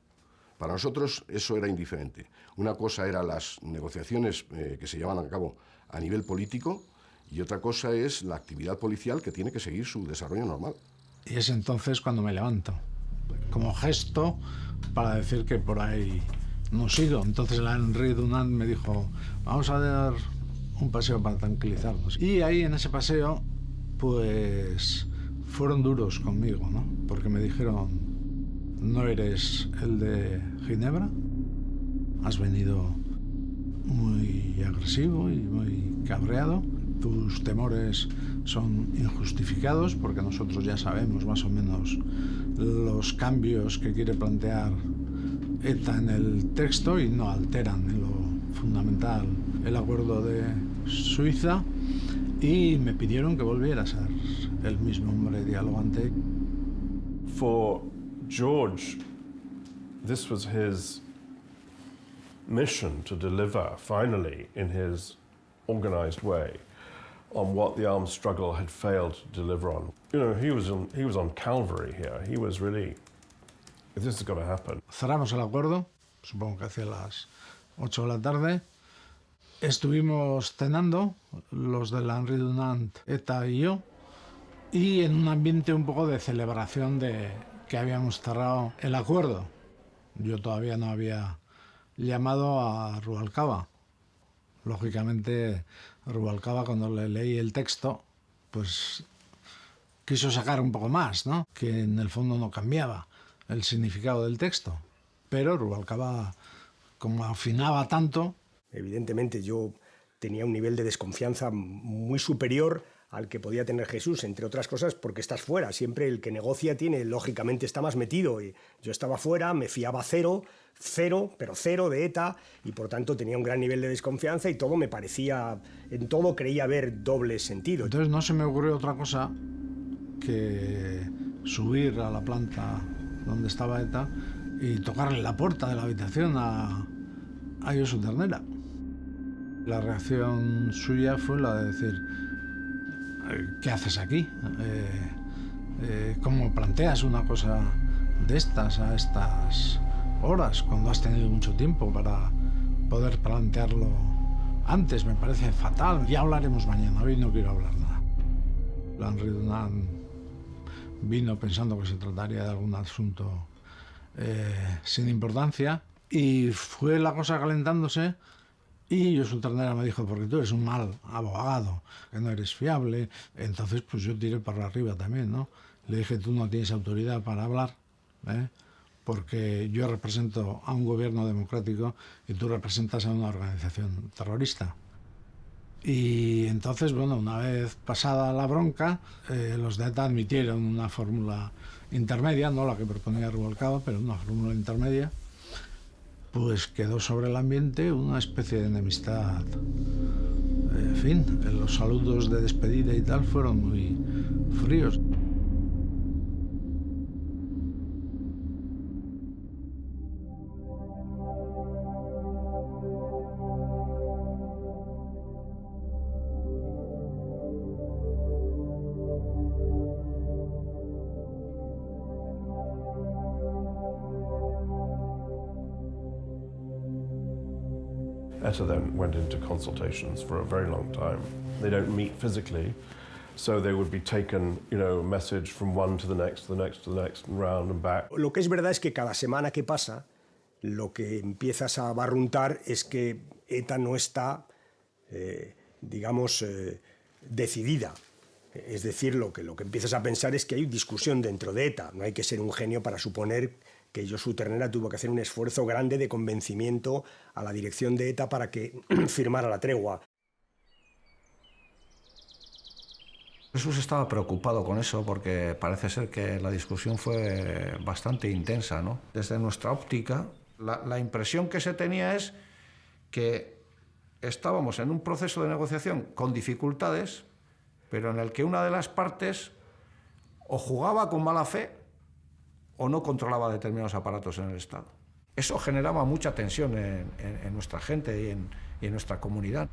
Para nosotros eso era indiferente. Una cosa eran las negociaciones que se llevaban a cabo a nivel político y otra cosa es la actividad policial que tiene que seguir su desarrollo normal. Y es entonces cuando me levanto, como gesto para decir que por ahí no sigo. Entonces el Henri Dunant me dijo, vamos a dar un paseo para tranquilizarnos. Y ahí en ese paseo, pues fueron duros conmigo, ¿no? Porque me dijeron, no eres el de Ginebra, has venido muy agresivo y muy cabreado, tus temores son injustificados porque nosotros ya sabemos más o menos los cambios que quiere plantear ETA en el texto y no alteran en lo fundamental el acuerdo de Suiza, y me pidieron que volviera a ser el mismo hombre dialogante. For George, this was his mission to deliver finally in his organized way on what the armed struggle had failed to deliver on. You know, he was on Calvary here. He was really, this is going to happen. Cerramos el acuerdo, supongo que hacia las 8 de la tarde. Estuvimos cenando, los de la Henri Dunant, ETA y yo, y en un ambiente un poco de celebración de que habíamos cerrado el acuerdo. Yo todavía no había llamado a Rubalcaba. Lógicamente, Rubalcaba, cuando le leí el texto, pues quiso sacar un poco más, ¿no? Que en el fondo no cambiaba el significado del texto. Pero Rubalcaba, como afinaba tanto... Evidentemente yo tenía un nivel de desconfianza muy superior al que podía tener Jesús, entre otras cosas porque estás fuera. Siempre el que negocia lógicamente está más metido. Y yo estaba fuera, me fiaba cero de ETA, y por tanto tenía un gran nivel de desconfianza y todo me parecía, en todo creía haber doble sentido. Entonces no se me ocurrió otra cosa que subir a la planta donde estaba ETA y tocarle la puerta de la habitación a Josu Ternera. La reacción suya fue la de decir: ¿qué haces aquí? ¿Cómo planteas una cosa de estas a estas horas, cuando has tenido mucho tiempo para poder plantearlo antes? Me parece fatal. Ya hablaremos mañana, hoy no quiero hablar nada. Landry Dunant vino pensando que se trataría de algún asunto sin importancia, y fue la cosa calentándose. Y Josu Ternera me dijo: porque tú eres un mal abogado, que no eres fiable. Entonces pues yo tiré para arriba también, ¿no? Le dije: tú no tienes autoridad para hablar, porque yo represento a un gobierno democrático y tú representas a una organización terrorista. Y entonces, bueno, una vez pasada la bronca, los de ETA admitieron una fórmula intermedia, no la que proponía Rubalcaba, pero una fórmula intermedia. Pues quedó sobre el ambiente una especie de enemistad. En fin, los saludos de despedida y tal fueron muy fríos. ETA then went into consultations for a very long time. They don't meet physically, so they would be taken, a message from one to the next, to the next, to the next, and round and back. Lo que es verdad es que cada semana que pasa, lo que empiezas a barruntar es que ETA no está, decidida. Es decir, lo que empiezas a pensar es que hay discusión dentro de ETA. No hay que ser un genio para suponer que Josu Ternera tuvo que hacer un esfuerzo grande de convencimiento a la dirección de ETA para que firmara la tregua. Jesús estaba preocupado con eso porque parece ser que la discusión fue bastante intensa, ¿no? Desde nuestra óptica, la impresión que se tenía es que estábamos en un proceso de negociación con dificultades, pero en el que una de las partes o jugaba con mala fe o no controlaba determinados aparatos en el Estado. Eso generaba mucha tensión en nuestra gente y en nuestra comunidad.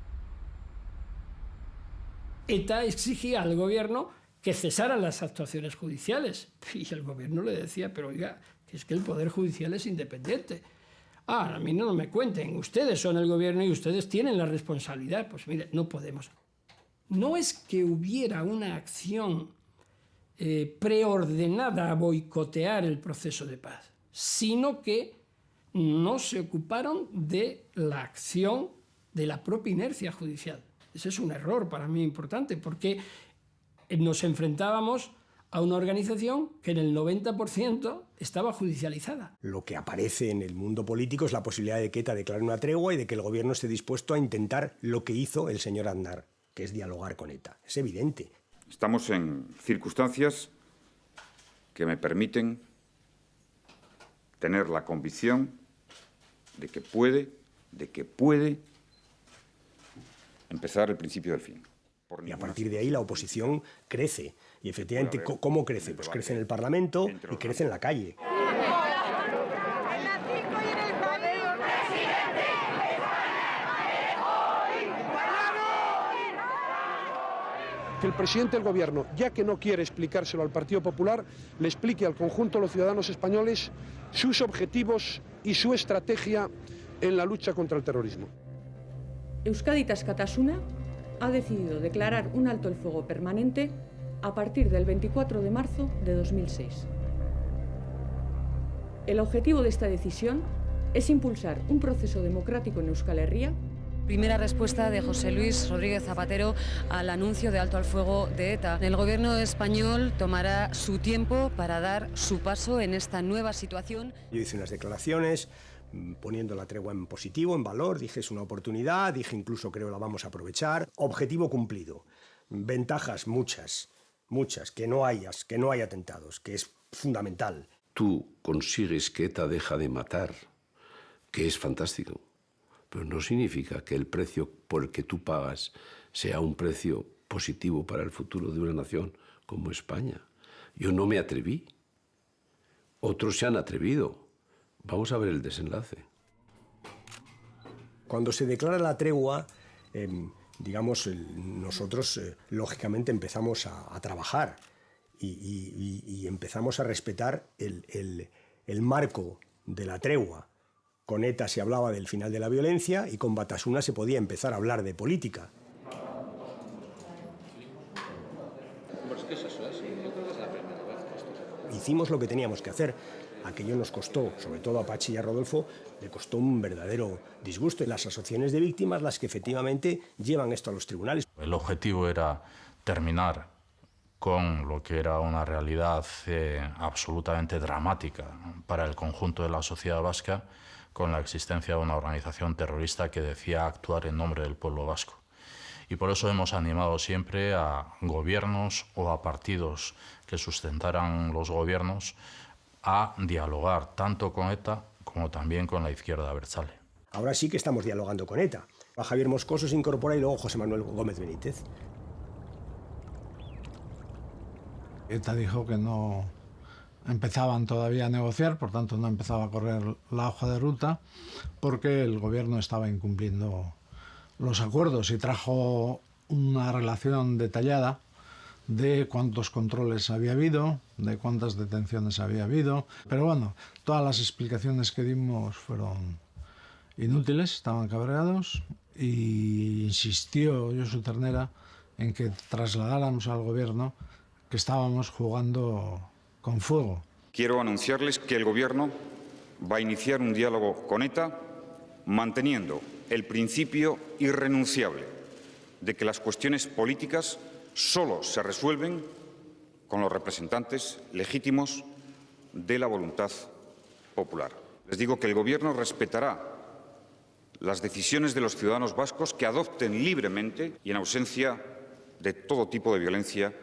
ETA exigía al gobierno que cesaran las actuaciones judiciales. Y el gobierno le decía: pero oiga, que es que el Poder Judicial es independiente. A mí no me cuenten, ustedes son el gobierno y ustedes tienen la responsabilidad. Pues mire, no podemos. No es que hubiera una acción preordenada a boicotear el proceso de paz, sino que no se ocuparon de la acción de la propia inercia judicial. Ese es un error para mí importante, porque nos enfrentábamos a una organización que en el 90% estaba judicializada. Lo que aparece en el mundo político es la posibilidad de que ETA declare una tregua y de que el gobierno esté dispuesto a intentar lo que hizo el señor Aznar, que es dialogar con ETA. Es evidente. Estamos en circunstancias que me permiten tener la convicción de que puede empezar el principio del fin. Y a partir de ahí la oposición crece. Y efectivamente, ¿cómo crece? Pues crece en el Parlamento y crece en la calle. Que el presidente del Gobierno, ya que no quiere explicárselo al Partido Popular, le explique al conjunto de los ciudadanos españoles sus objetivos y su estrategia en la lucha contra el terrorismo. Euskadi Askatasuna ha decidido declarar un alto el fuego permanente a partir del 24 de marzo de 2006. El objetivo de esta decisión es impulsar un proceso democrático en Euskal Herria. Primera respuesta de José Luis Rodríguez Zapatero al anuncio de alto al fuego de ETA. El gobierno español tomará su tiempo para dar su paso en esta nueva situación. Yo hice unas declaraciones poniendo la tregua en positivo, en valor, dije es una oportunidad, dije incluso creo la vamos a aprovechar. Objetivo cumplido. Ventajas muchas, que no hay atentados, que es fundamental. Tú consigues que ETA deja de matar, que es fantástico, pero no significa que el precio por el que tú pagas sea un precio positivo para el futuro de una nación como España. Yo no me atreví. Otros se han atrevido. Vamos a ver el desenlace. Cuando se declara la tregua, nosotros lógicamente empezamos a trabajar y empezamos a respetar el marco de la tregua. Con ETA se hablaba del final de la violencia y con Batasuna se podía empezar a hablar de política. Hicimos lo que teníamos que hacer. Aquello nos costó, sobre todo a Pachi y a Rodolfo, le costó un verdadero disgusto. Las asociaciones de víctimas las que efectivamente llevan esto a los tribunales. El objetivo era terminar con lo que era una realidad absolutamente dramática para el conjunto de la sociedad vasca, con la existencia de una organización terrorista que decía actuar en nombre del pueblo vasco. Y por eso hemos animado siempre a gobiernos o a partidos que sustentaran los gobiernos a dialogar tanto con ETA como también con la izquierda abertzale. Ahora sí que estamos dialogando con ETA. A Javier Moscoso se incorpora y luego José Manuel Gómez Benítez. ETA dijo que no empezaban todavía a negociar, por tanto no empezaba a correr la hoja de ruta, porque el gobierno estaba incumpliendo los acuerdos y trajo una relación detallada de cuántos controles había habido, de cuántas detenciones había habido. Pero bueno, todas las explicaciones que dimos fueron inútiles, estaban cabreados, y insistió Josu Ternera en que trasladáramos al gobierno que estábamos jugando con fuego. Quiero anunciarles que el Gobierno va a iniciar un diálogo con ETA manteniendo el principio irrenunciable de que las cuestiones políticas solo se resuelven con los representantes legítimos de la voluntad popular. Les digo que el Gobierno respetará las decisiones de los ciudadanos vascos que adopten libremente y en ausencia de todo tipo de violencia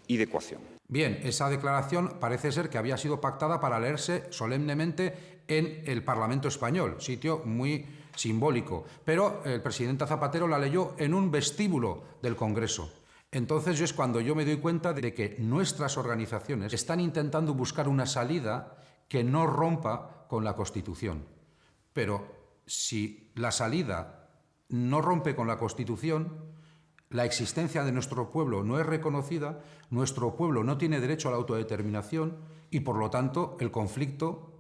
y de coacción. Bien, esa declaración parece ser que había sido pactada para leerse solemnemente en el Parlamento español, sitio muy simbólico, pero el presidente Zapatero la leyó en un vestíbulo del Congreso. Entonces es cuando yo me doy cuenta de que nuestras organizaciones están intentando buscar una salida que no rompa con la Constitución. Pero si la salida no rompe con la Constitución, la existencia de nuestro pueblo no es reconocida, nuestro pueblo no tiene derecho a la autodeterminación y, por lo tanto, el conflicto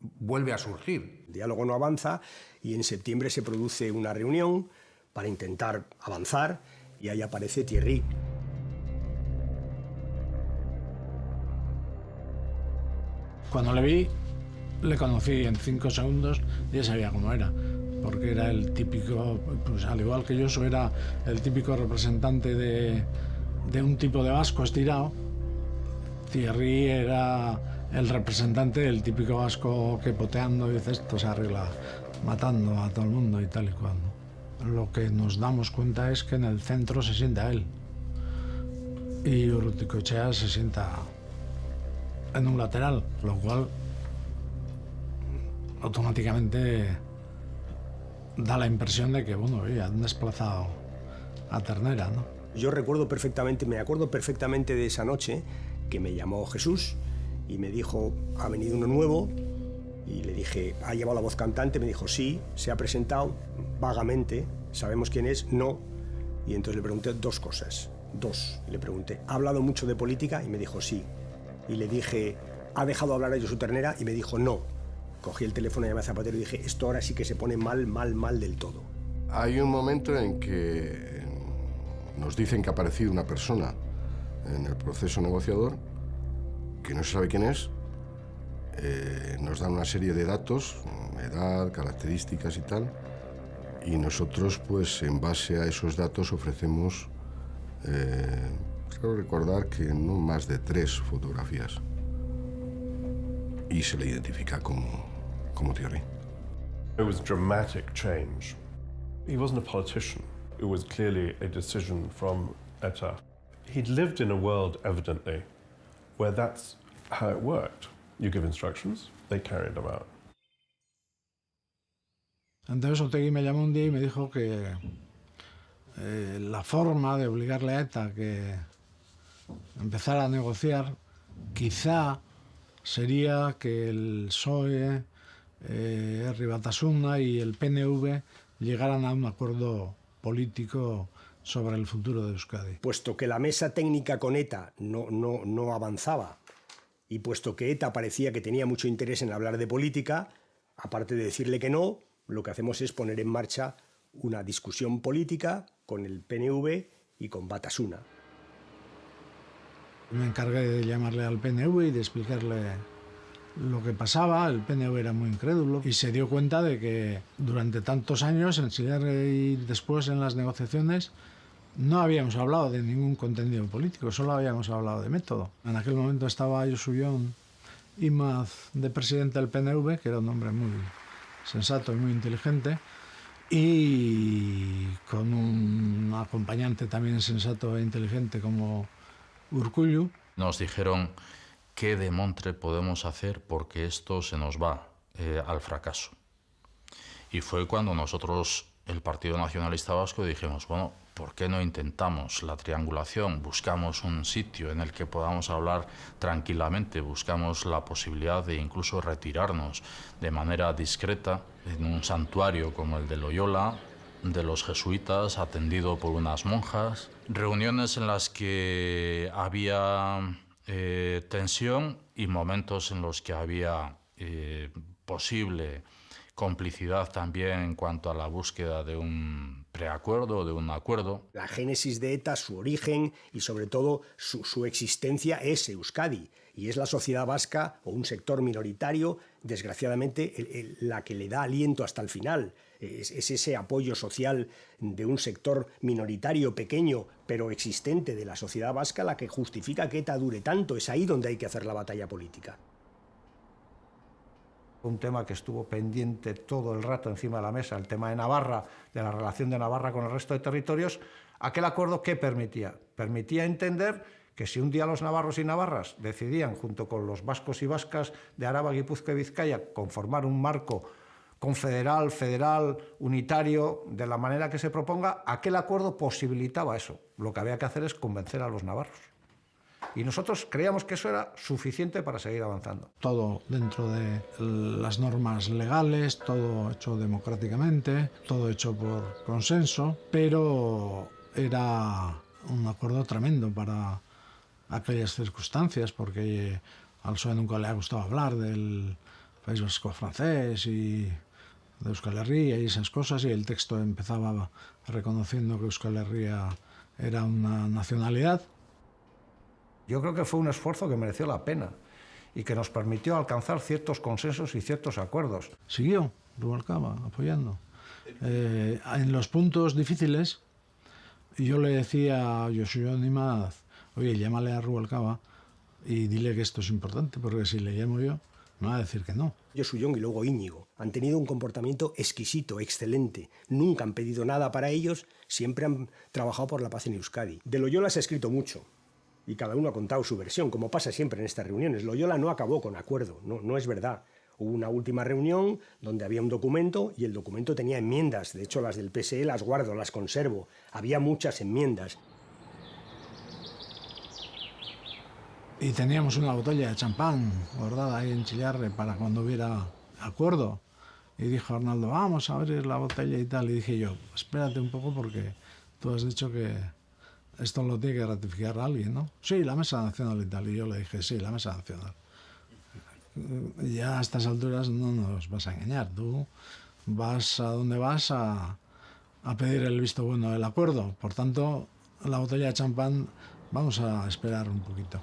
vuelve a surgir. El diálogo no avanza y en septiembre se produce una reunión para intentar avanzar y ahí aparece Thierry. Cuando le vi, le conocí en 5 segundos y ya sabía cómo era, porque era el típico, pues al igual que Josu, era el típico representante de un tipo de vasco estirado. Thierry era el representante del típico vasco que poteando y dice esto se arregla matando a todo el mundo y tal y cual. Lo que nos damos cuenta es que en el centro se sienta él y Urrutikoetxea se sienta en un lateral, lo cual automáticamente da la impresión de que, bueno, han desplazado a Ternera, ¿no? Yo recuerdo perfectamente, me acuerdo perfectamente de esa noche que me llamó Jesús y me dijo, ha venido uno nuevo, y le dije, ¿ha llevado la voz cantante? Me dijo, sí, se ha presentado vagamente, ¿sabemos quién es? No. Y entonces le pregunté 2 cosas, 2. Le pregunté, ¿ha hablado mucho de política? Y me dijo, sí. Y le dije, ¿ha dejado hablar a Josu Ternera? Y me dijo, no. Cogí el teléfono, llamé a Zapatero y dije, esto ahora sí que se pone mal, mal, mal del todo. Hay un momento en que nos dicen que ha aparecido una persona en el proceso negociador, que no se sabe quién es, nos dan una serie de datos, edad, características y tal, y nosotros, pues, en base a esos datos ofrecemos, creo recordar que no más de 3 fotografías, y se le identifica como Thierry. It was dramatic change. He wasn't a politician. It was clearly a decision from ETA. He'd lived in a world, evidently, where that's how it worked. You give instructions, they carried them out. Entonces Otegi me llamó un día y me dijo que la forma de obligarle a ETA a que empezara a negociar quizá sería que el PSOE, Herri Batasuna y el PNV llegaran a un acuerdo político sobre el futuro de Euskadi. Puesto que la mesa técnica con ETA no avanzaba y puesto que ETA parecía que tenía mucho interés en hablar de política, aparte de decirle que no, lo que hacemos es poner en marcha una discusión política con el PNV y con Batasuna. Me encargué de llamarle al PNV y de explicarle lo que pasaba. El PNV era muy incrédulo y se dio cuenta de que durante tantos años, en Silerre y después en las negociaciones, no habíamos hablado de ningún contenido político, solo habíamos hablado de método. En aquel momento estaba Josu Jon Imaz de presidente del PNV, que era un hombre muy sensato y muy inteligente, y con un acompañante también sensato e inteligente como Urkullu. Nos dijeron qué demontre podemos hacer porque esto se nos va al fracaso. Y fue cuando nosotros, el Partido Nacionalista Vasco, dijimos, bueno, ¿por qué no intentamos la triangulación? Buscamos un sitio en el que podamos hablar tranquilamente, buscamos la posibilidad de incluso retirarnos de manera discreta en un santuario como el de Loyola, de los jesuitas, atendido por unas monjas. Reuniones en las que había tensión y momentos en los que había posible complicidad también en cuanto a la búsqueda de un preacuerdo, de un acuerdo. La génesis de ETA, su origen y sobre todo su existencia es Euskadi y es la sociedad vasca o un sector minoritario, desgraciadamente, la que le da aliento hasta el final. Es ese apoyo social de un sector minoritario, pequeño, pero existente de la sociedad vasca la que justifica que ETA dure tanto. Es ahí donde hay que hacer la batalla política. Un tema que estuvo pendiente todo el rato encima de la mesa, el tema de Navarra, de la relación de Navarra con el resto de territorios. Aquel acuerdo, ¿qué permitía? Permitía entender que si un día los navarros y navarras decidían, junto con los vascos y vascas de Araba, Guipúzcoa y Vizcaya, conformar un marco confederal, federal, unitario, de la manera que se proponga, aquel acuerdo posibilitaba eso. Lo que había que hacer es convencer a los navarros. Y nosotros creíamos que eso era suficiente para seguir avanzando. Todo dentro de las normas legales, todo hecho democráticamente, todo hecho por consenso, pero era un acuerdo tremendo para aquellas circunstancias, porque al PSOE nunca le ha gustado hablar del País Vasco francés y de Euskal Herria y esas cosas, y el texto empezaba reconociendo que Euskal Herria era una nacionalidad. Yo creo que fue un esfuerzo que mereció la pena y que nos permitió alcanzar ciertos consensos y ciertos acuerdos. Siguió Rubalcaba apoyando. En los puntos difíciles, yo le decía a Josu Jon Imaz, oye, llámale a Rubalcaba y dile que esto es importante, porque si le llamo yo, me va a decir que no. Josu Jon y luego Íñigo han tenido un comportamiento exquisito, excelente. Nunca han pedido nada para ellos, siempre han trabajado por la paz en Euskadi. De Loyola se ha escrito mucho. Y cada uno ha contado su versión, como pasa siempre en estas reuniones. Loyola no acabó con acuerdo, no es verdad. Hubo una última reunión donde había un documento y el documento tenía enmiendas. De hecho, las del PSE las guardo, las conservo. Había muchas enmiendas. Y teníamos una botella de champán guardada ahí en Chillarre para cuando hubiera acuerdo. Y dijo Arnaldo, vamos a abrir la botella y tal. Y dije yo, espérate un poco porque tú has dicho que esto lo tiene que ratificar alguien, ¿no? Sí, la Mesa Nacional y tal. Y yo le dije, sí, la Mesa Nacional. Ya a estas alturas no nos vas a engañar. Tú vas a donde vas a pedir el visto bueno del acuerdo. Por tanto, la botella de champán Vamos a esperar un poquito.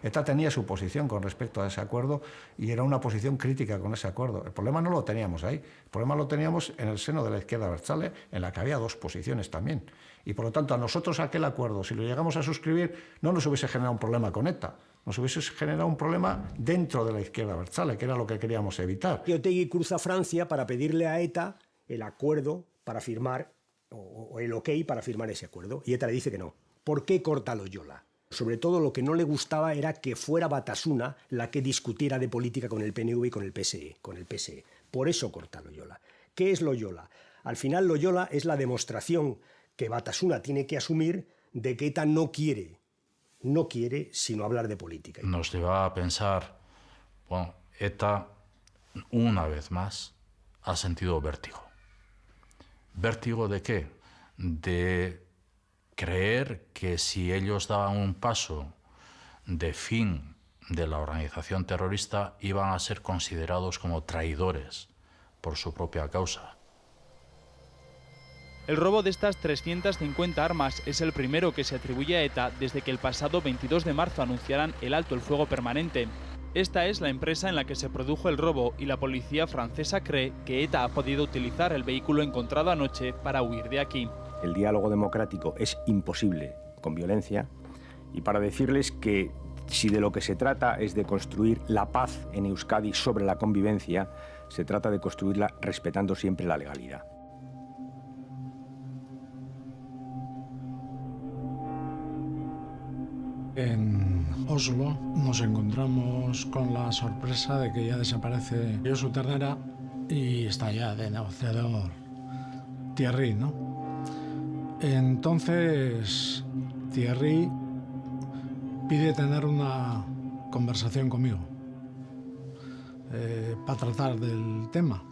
ETA tenía su posición con respecto a ese acuerdo y era una posición crítica con ese acuerdo. El problema no lo teníamos ahí, el problema lo teníamos en el seno de la izquierda abertzale, en la que había dos posiciones también. Y por lo tanto, a nosotros aquel acuerdo, si lo llegamos a suscribir, no nos hubiese generado un problema con ETA, nos hubiese generado un problema dentro de la izquierda abertzale, que era lo que queríamos evitar. Y Otegi cruza Francia para pedirle a ETA el acuerdo para firmar, o el ok para firmar ese acuerdo, y ETA le dice que no. ¿Por qué corta Loyola? Sobre todo lo que no le gustaba era que fuera Batasuna la que discutiera de política con el PNV y con el PSE. Por eso corta Loyola. ¿Qué es Loyola? Al final Loyola es la demostración que Batasuna tiene que asumir de que ETA no quiere sino hablar de política. Nos lleva a pensar, bueno, ETA una vez más ha sentido vértigo. ¿Vértigo de qué? De creer que si ellos daban un paso de fin de la organización terrorista iban a ser considerados como traidores por su propia causa. El robo de estas 350 armas es el primero que se atribuye a ETA desde que el pasado 22 de marzo anunciaran el alto el fuego permanente. Esta es la empresa en la que se produjo el robo y la policía francesa cree que ETA ha podido utilizar el vehículo encontrado anoche para huir de aquí. El diálogo democrático es imposible con violencia y para decirles que si de lo que se trata es de construir la paz en Euskadi sobre la convivencia, se trata de construirla respetando siempre la legalidad. En Oslo nos encontramos con la sorpresa de que ya desaparece Josu Ternera y está ya de negociador Thierry, ¿no? Entonces Thierry pide tener una conversación conmigo para tratar del tema.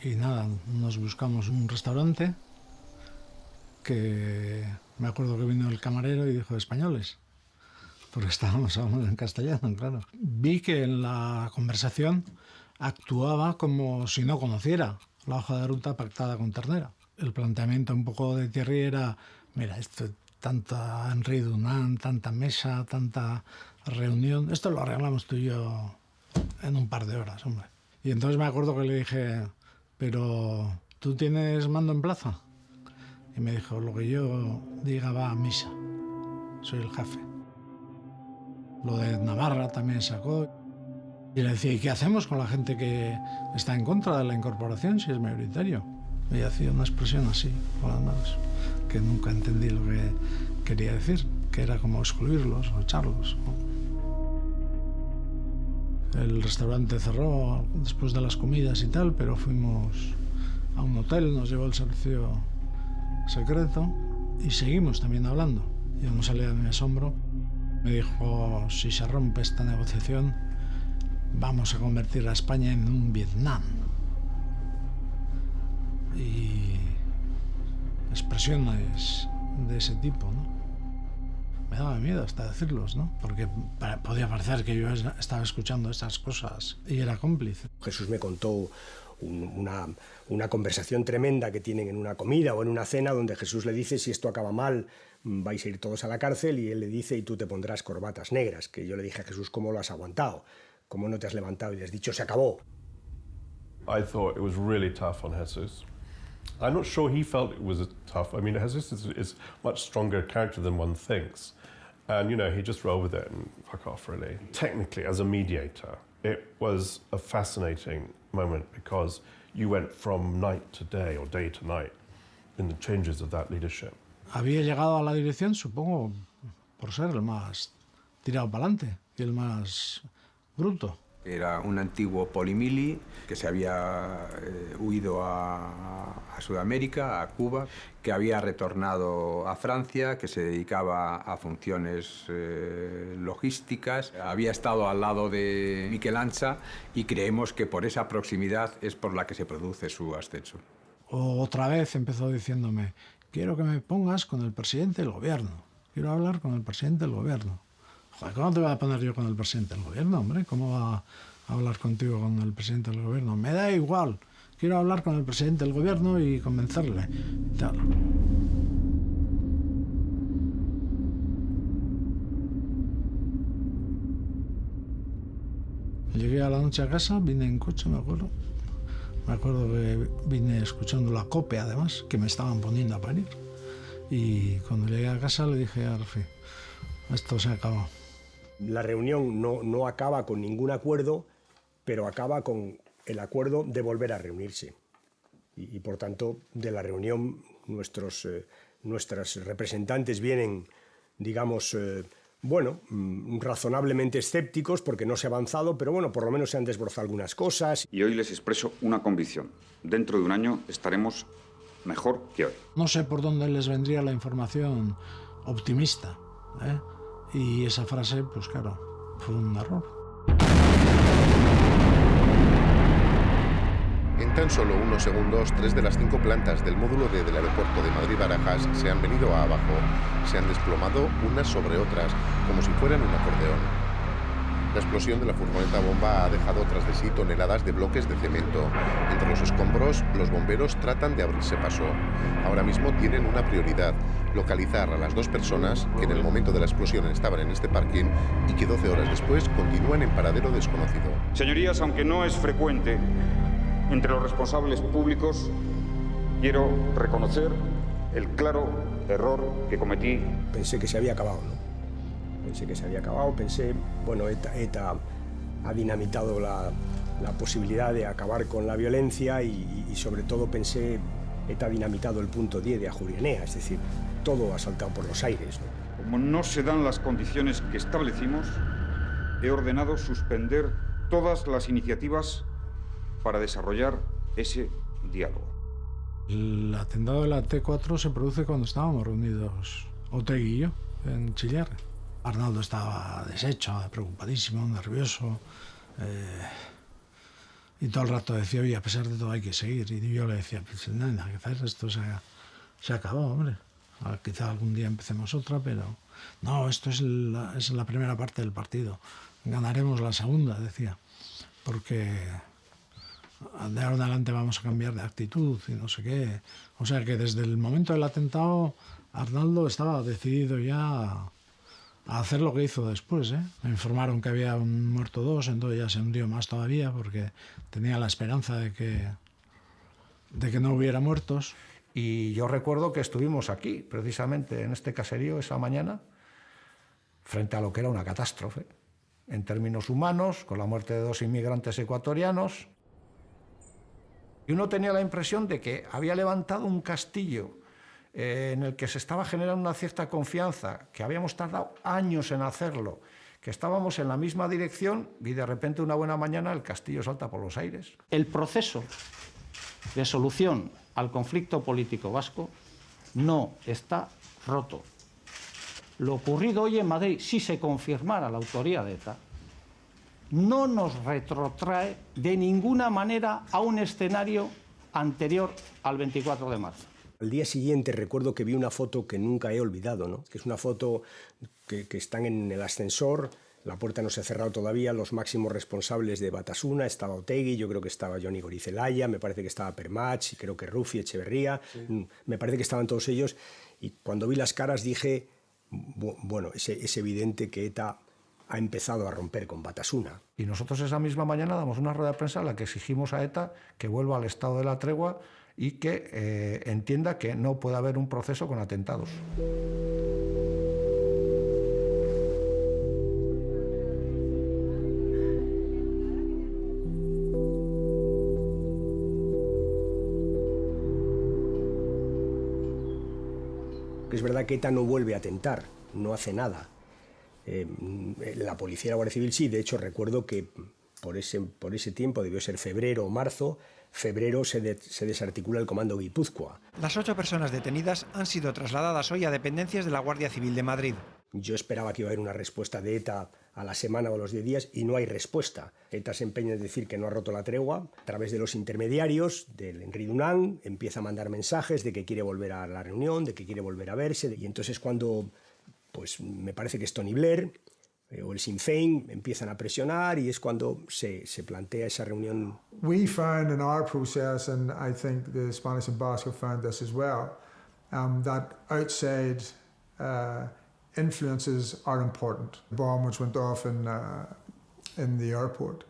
Y nada, nos buscamos un restaurante que me acuerdo que vino el camarero y dijo españoles, porque estábamos hablando en castellano, claro. Vi que en la conversación actuaba como si no conociera la hoja de ruta pactada con Ternera. El planteamiento un poco de Thierry era, mira, esto, tanta Henri Dunant, tanta mesa, tanta reunión, esto lo arreglamos tú y yo en un par de horas, hombre. Y entonces me acuerdo que le dije, pero ¿tú tienes mando en plaza? Y me dijo, lo que yo diga va a misa, soy el jefe. Lo de Navarra también sacó. Y le decía, ¿y qué hacemos con la gente que está en contra de la incorporación si es mayoritario? Y hacía una expresión así, con las manos, que nunca entendí lo que quería decir, que era como excluirlos o echarlos. El restaurante cerró después de las comidas y tal, pero fuimos a un hotel, nos llevó el servicio secreto y seguimos también hablando. Yo no salía de mi asombro. Me dijo, si se rompe esta negociación, vamos a convertir a España en un Vietnam. Y expresiones de ese tipo, ¿no? Me daba miedo hasta decirlos, ¿no? Porque podía parecer que yo estaba escuchando esas cosas y era cómplice. Jesús me contó una conversación tremenda que tienen en una comida o en una cena donde Jesús le dice, si esto acaba mal, vais a ir todos a la cárcel, y él le dice, y tú te pondrás corbatas negras, que yo le dije a Jesús, ¿cómo lo has aguantado? ¿Cómo no te has levantado y le has dicho, se acabó? I thought it was really tough on Jesus. I'm not sure he felt it was tough. I mean, Jesus is much stronger character than one thinks. And, you know, he just rolled with it and fuck off, really. Technically, as a mediator, it was a fascinating moment because you went from night to day or day to night in the changes of that leadership. Había llegado a la dirección, supongo, por ser el más tirado para adelante y el más bruto. Era un antiguo polimili que se había huido a Sudamérica, a Cuba, que había retornado a Francia, que se dedicaba a funciones logísticas. Había estado al lado de Miquel Ancha y creemos que por esa proximidad es por la que se produce su ascenso. Otra vez empezó diciéndome, quiero que me pongas con el presidente del gobierno. Quiero hablar con el presidente del gobierno. Joder, ¿cómo te voy a poner yo con el presidente del gobierno, hombre? ¿Cómo va a hablar contigo con el presidente del gobierno? Me da igual. Quiero hablar con el presidente del gobierno y convencerle. Y tal. Llegué a la noche a casa, vine en coche, me acuerdo. Me acuerdo que vine escuchando la COPE, además, que me estaban poniendo a parir. Y cuando llegué a casa le dije a Rafi, esto se acabó. La reunión no acaba con ningún acuerdo, pero acaba con el acuerdo de volver a reunirse. Y por tanto, de la reunión nuestros representantes vienen, digamos, razonablemente escépticos porque no se ha avanzado, pero bueno, por lo menos se han desbrozado algunas cosas. Y hoy les expreso una convicción. Dentro de un año estaremos mejor que hoy. No sé por dónde les vendría la información optimista, ¿eh? Y esa frase, pues claro, fue un error. En tan solo unos segundos, 3 de las 5 plantas del módulo D del aeropuerto de Madrid-Barajas se han venido abajo. Se han desplomado unas sobre otras, como si fueran un acordeón. La explosión de la furgoneta bomba ha dejado tras de sí toneladas de bloques de cemento. Entre los escombros, los bomberos tratan de abrirse paso. Ahora mismo tienen una prioridad: localizar a las 2 personas que en el momento de la explosión estaban en este parking y que 12 horas después continúan en paradero desconocido. Señorías, aunque no es frecuente, entre los responsables públicos quiero reconocer el claro error que cometí. Pensé que se había acabado, ¿no? Pensé, bueno, ETA ha dinamitado la posibilidad de acabar con la violencia y sobre todo pensé, ETA ha dinamitado el punto 10 de Ajuria Enea, es decir, todo ha saltado por los aires, ¿no? Como no se dan las condiciones que establecimos, he ordenado suspender todas las iniciativas para desarrollar ese diálogo. El atentado de la T4 se produce cuando estábamos reunidos Otegi y yo en Chillarre. Arnaldo estaba deshecho, preocupadísimo, nervioso, y todo el rato decía, oye, a pesar de todo hay que seguir. Y yo le decía, pues no hay nada que hacer, esto se acabó, hombre. Quizá algún día empecemos otra, pero no, esto es la primera parte del partido. Ganaremos la segunda, decía, porque de ahora en adelante vamos a cambiar de actitud y no sé qué. O sea que desde el momento del atentado Arnaldo estaba decidido ya a hacer lo que hizo después, ¿eh? Me informaron que había muerto 2, entonces ya se hundió más todavía porque tenía la esperanza de que no hubiera muertos. Y yo recuerdo que estuvimos aquí, precisamente en este caserío esa mañana, frente a lo que era una catástrofe, en términos humanos, con la muerte de 2 inmigrantes ecuatorianos. Y uno tenía la impresión de que había levantado un castillo en el que se estaba generando una cierta confianza, que habíamos tardado años en hacerlo, que estábamos en la misma dirección y de repente una buena mañana el castillo salta por los aires. El proceso de solución al conflicto político vasco no está roto. Lo ocurrido hoy en Madrid, si se confirmara la autoría de ETA, no nos retrotrae de ninguna manera a un escenario anterior al 24 de marzo. Al día siguiente recuerdo que vi una foto que nunca he olvidado, ¿no? Que es una foto que están en el ascensor, la puerta no se ha cerrado todavía, los máximos responsables de Batasuna, estaba Otegi, yo creo que estaba Johnny Gorizelaya, me parece que estaba Permach, y creo que Rufi, Echeverría, sí. Me parece que estaban todos ellos, y cuando vi las caras dije, bueno, es evidente que ETA ha empezado a romper con Batasuna. Y nosotros esa misma mañana damos una rueda de prensa en la que exigimos a ETA que vuelva al estado de la tregua y que entienda que no puede haber un proceso con atentados. Es verdad que ETA no vuelve a atentar, no hace nada. La policía y la Guardia Civil sí, de hecho recuerdo que por ese tiempo, debió ser febrero o marzo, febrero se desarticula el comando Guipúzcoa. Las 8 personas detenidas han sido trasladadas hoy a dependencias de la Guardia Civil de Madrid. Yo esperaba que iba a haber una respuesta de ETA a la semana o a los 10 días y no hay respuesta. ETA se empeña en decir que no ha roto la tregua. A través de los intermediarios, del Henry Dunant, empieza a mandar mensajes de que quiere volver a la reunión, de que quiere volver a verse. Y entonces cuando, pues me parece que es Tony Blair o el Sinn Féin empiezan a presionar y es cuando se plantea esa reunión. We found in our process, and I think the Spanish ambassador found this as well, that outside influences are important. The bomb which went off in the airport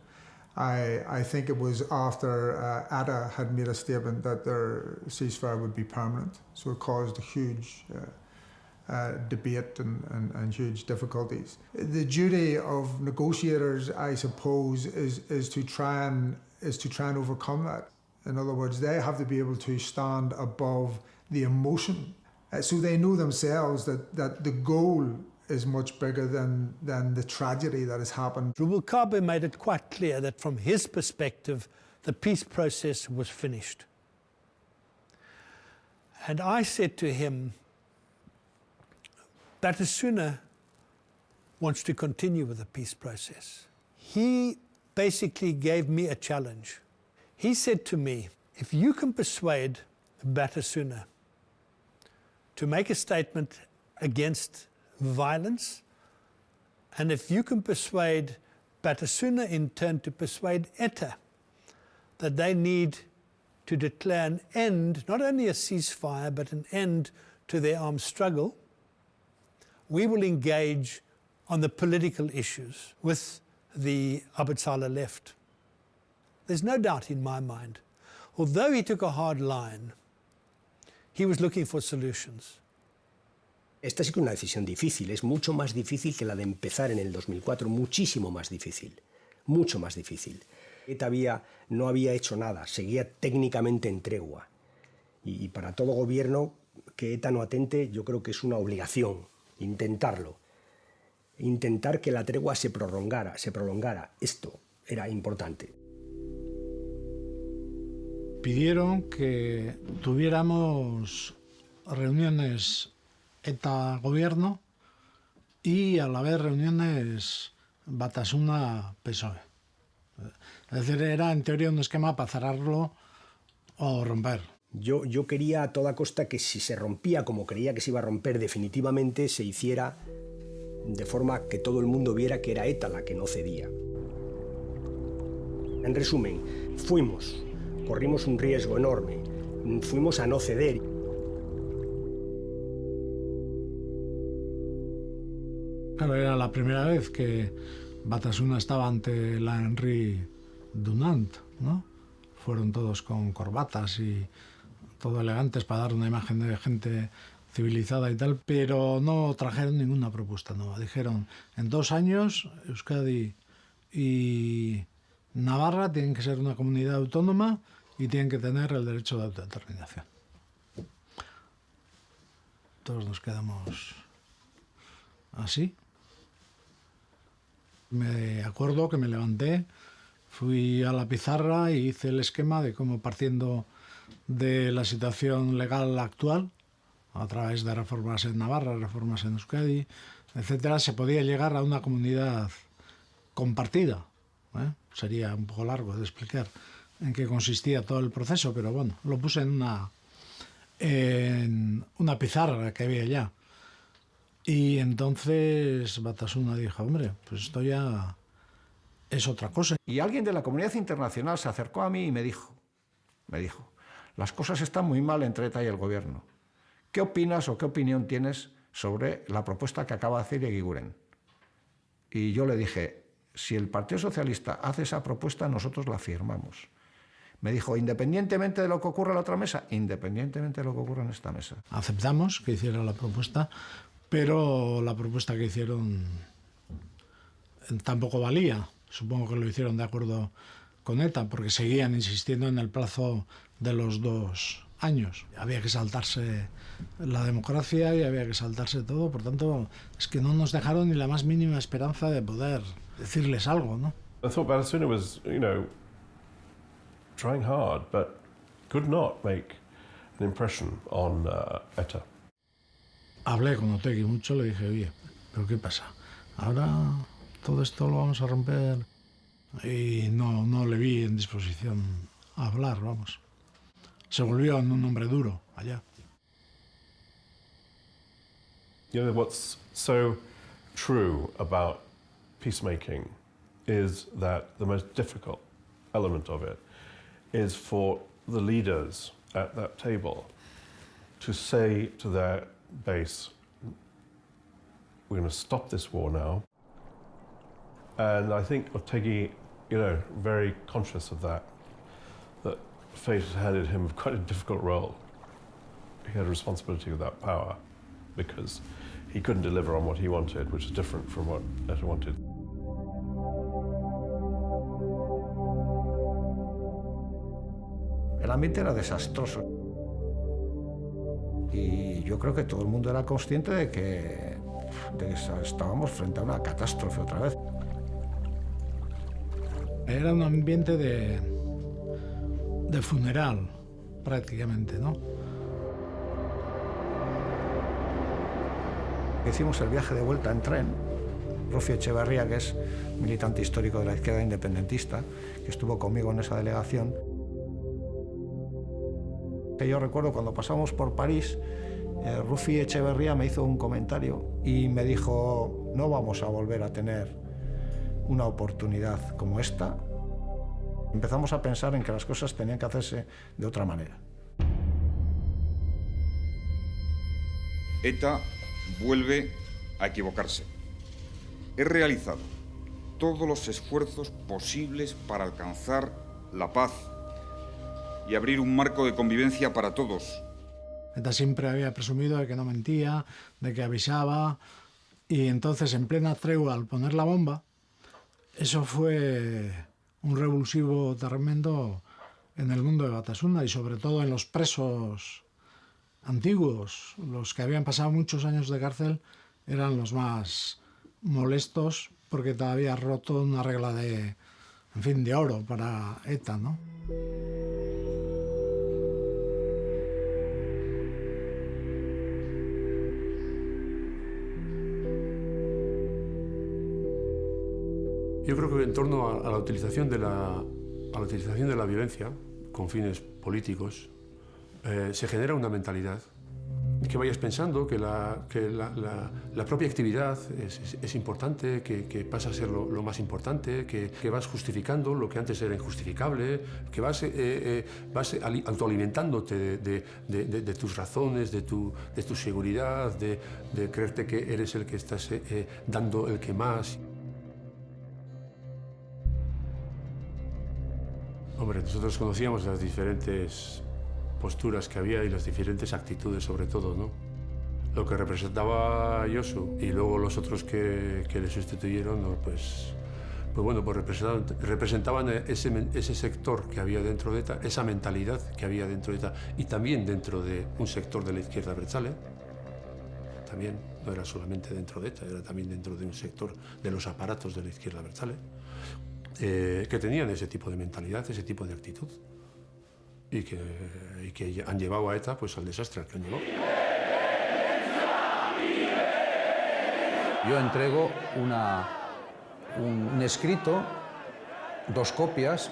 I think it was after Atta had made a statement that their ceasefire would be permanent, so it caused a huge debate and huge difficulties. The duty of negotiators, I suppose, is to try and overcome that. In other words, they have to be able to stand above the emotion, so they know themselves that the goal is much bigger than the tragedy that has happened. Rubalcaba made it quite clear that from his perspective, the peace process was finished. And I said to him, Batasuna wants to continue with the peace process. He basically gave me a challenge. He said to me, if you can persuade Batasuna to make a statement against violence, and if you can persuade Batasuna in turn to persuade ETA that they need to declare an end, not only a ceasefire, but an end to their armed struggle, we will engage on the political issues with the Abd Salah left. There's no doubt in my mind, although he took a hard line, he was looking for solutions. Esta sí que es una decisión difícil, es mucho más difícil que la de empezar en el 2004, muchísimo más difícil, mucho más difícil. ETA no había hecho nada, seguía técnicamente en tregua. Y para todo gobierno que ETA no atente, yo creo que es una obligación intentarlo. Intentar que la tregua se prolongara. Esto era importante. Pidieron que tuviéramos reuniones ETA-Gobierno y a la vez reuniones Batasuna-PSOE. Es decir, era en teoría un esquema para cerrarlo o romper. Yo quería a toda costa que si se rompía como creía que se iba a romper definitivamente, se hiciera de forma que todo el mundo viera que era ETA la que no cedía. En resumen, corrimos un riesgo enorme, fuimos a no ceder. Claro, era la primera vez que Batasuna estaba ante la Henri Dunant, ¿no? Fueron todos con corbatas y todo elegantes para dar una imagen de gente civilizada y tal, pero no trajeron ninguna propuesta nueva. Dijeron, en 2 años Euskadi y Navarra tienen que ser una comunidad autónoma y tienen que tener el derecho de autodeterminación. Todos nos quedamos así. Me acuerdo que me levanté, fui a la pizarra y hice el esquema de cómo, partiendo de la situación legal actual, a través de reformas en Navarra, reformas en Euskadi, etcétera, se podía llegar a una comunidad compartida. Sería un poco largo de explicar en qué consistía todo el proceso, pero bueno, lo puse en una pizarra que había ya. Y entonces Batasuna dijo, hombre, pues esto ya es otra cosa. Y alguien de la comunidad internacional se acercó a mí y me dijo, las cosas están muy mal entre ETA y el gobierno. ¿Qué opinas o qué opinión tienes sobre la propuesta que acaba de hacer Eguiguren? Y yo le dije, si el Partido Socialista hace esa propuesta, nosotros la firmamos. Me dijo, independientemente de lo que ocurra en la otra mesa, independientemente de lo que ocurra en esta mesa. Aceptamos que hiciera la propuesta, pero la propuesta que hicieron tampoco valía. Supongo que lo hicieron de acuerdo con ETA, porque seguían insistiendo en el plazo de los 2 años. Había que saltarse la democracia y había que saltarse todo, por tanto, es que no nos dejaron ni la más mínima esperanza de poder decirles algo, ¿no? I thought Batasuna was, trying hard, but could not make an impression on ETA. Hablé con Otegi mucho, le dije, oye, ¿pero qué pasa? Ahora todo esto lo vamos a romper. Y no le vi en disposición a hablar, vamos. Se volvió un hombre duro allá. What's so true about peacemaking is that the most difficult element of it is for the leaders at that table to say to their base, we're going to stop this war now. And I think Otegi very conscious of that fate had handed him quite a difficult role. He had a responsibility with that power because he couldn't deliver on what he wanted, which is different from what ETA wanted. El ambiente era desastroso. Y yo creo que todo el mundo era consciente de que estábamos frente a una catástrofe otra vez. Era un ambiente de funeral, prácticamente, ¿no? Hicimos el viaje de vuelta en tren. Rufi Echeverría, que es militante histórico de la izquierda independentista, que estuvo conmigo en esa delegación. Que yo recuerdo cuando pasamos por París, Rufi Echeverría me hizo un comentario y me dijo: no vamos a volver a tener una oportunidad como esta. Empezamos a pensar en que las cosas tenían que hacerse de otra manera. ETA vuelve a equivocarse. He realizado todos los esfuerzos posibles para alcanzar la paz y abrir un marco de convivencia para todos. ETA siempre había presumido de que no mentía, de que avisaba, y entonces en plena tregua, al poner la bomba, eso fue un revulsivo tremendo en el mundo de Batasuna y sobre todo en los presos antiguos. Los que habían pasado muchos años de cárcel eran los más molestos porque te había roto una regla de oro para ETA, ¿no? Yo creo que en torno a la utilización de la violencia con fines políticos se genera una mentalidad que vayas pensando que la propia actividad es importante, que pasa a ser lo más importante, que vas justificando lo que antes era injustificable, que vas autoalimentándote de tus razones, de tu seguridad, de creerte que eres el que estás dando el que más. Hombre, nosotros conocíamos las diferentes posturas que había y las diferentes actitudes, sobre todo, ¿no? Lo que representaba Josu y luego los otros que le sustituyeron, ¿no? pues representaban ese sector que había dentro de ETA, esa mentalidad que había dentro de ETA y también dentro de un sector de la izquierda abertzale. También no era solamente dentro de ETA, era también dentro de un sector de los aparatos de la izquierda abertzale. Que tenían ese tipo de mentalidad, ese tipo de actitud y que han llevado a ETA pues, al desastre al que han llevado. Yo entrego un escrito, 2 copias,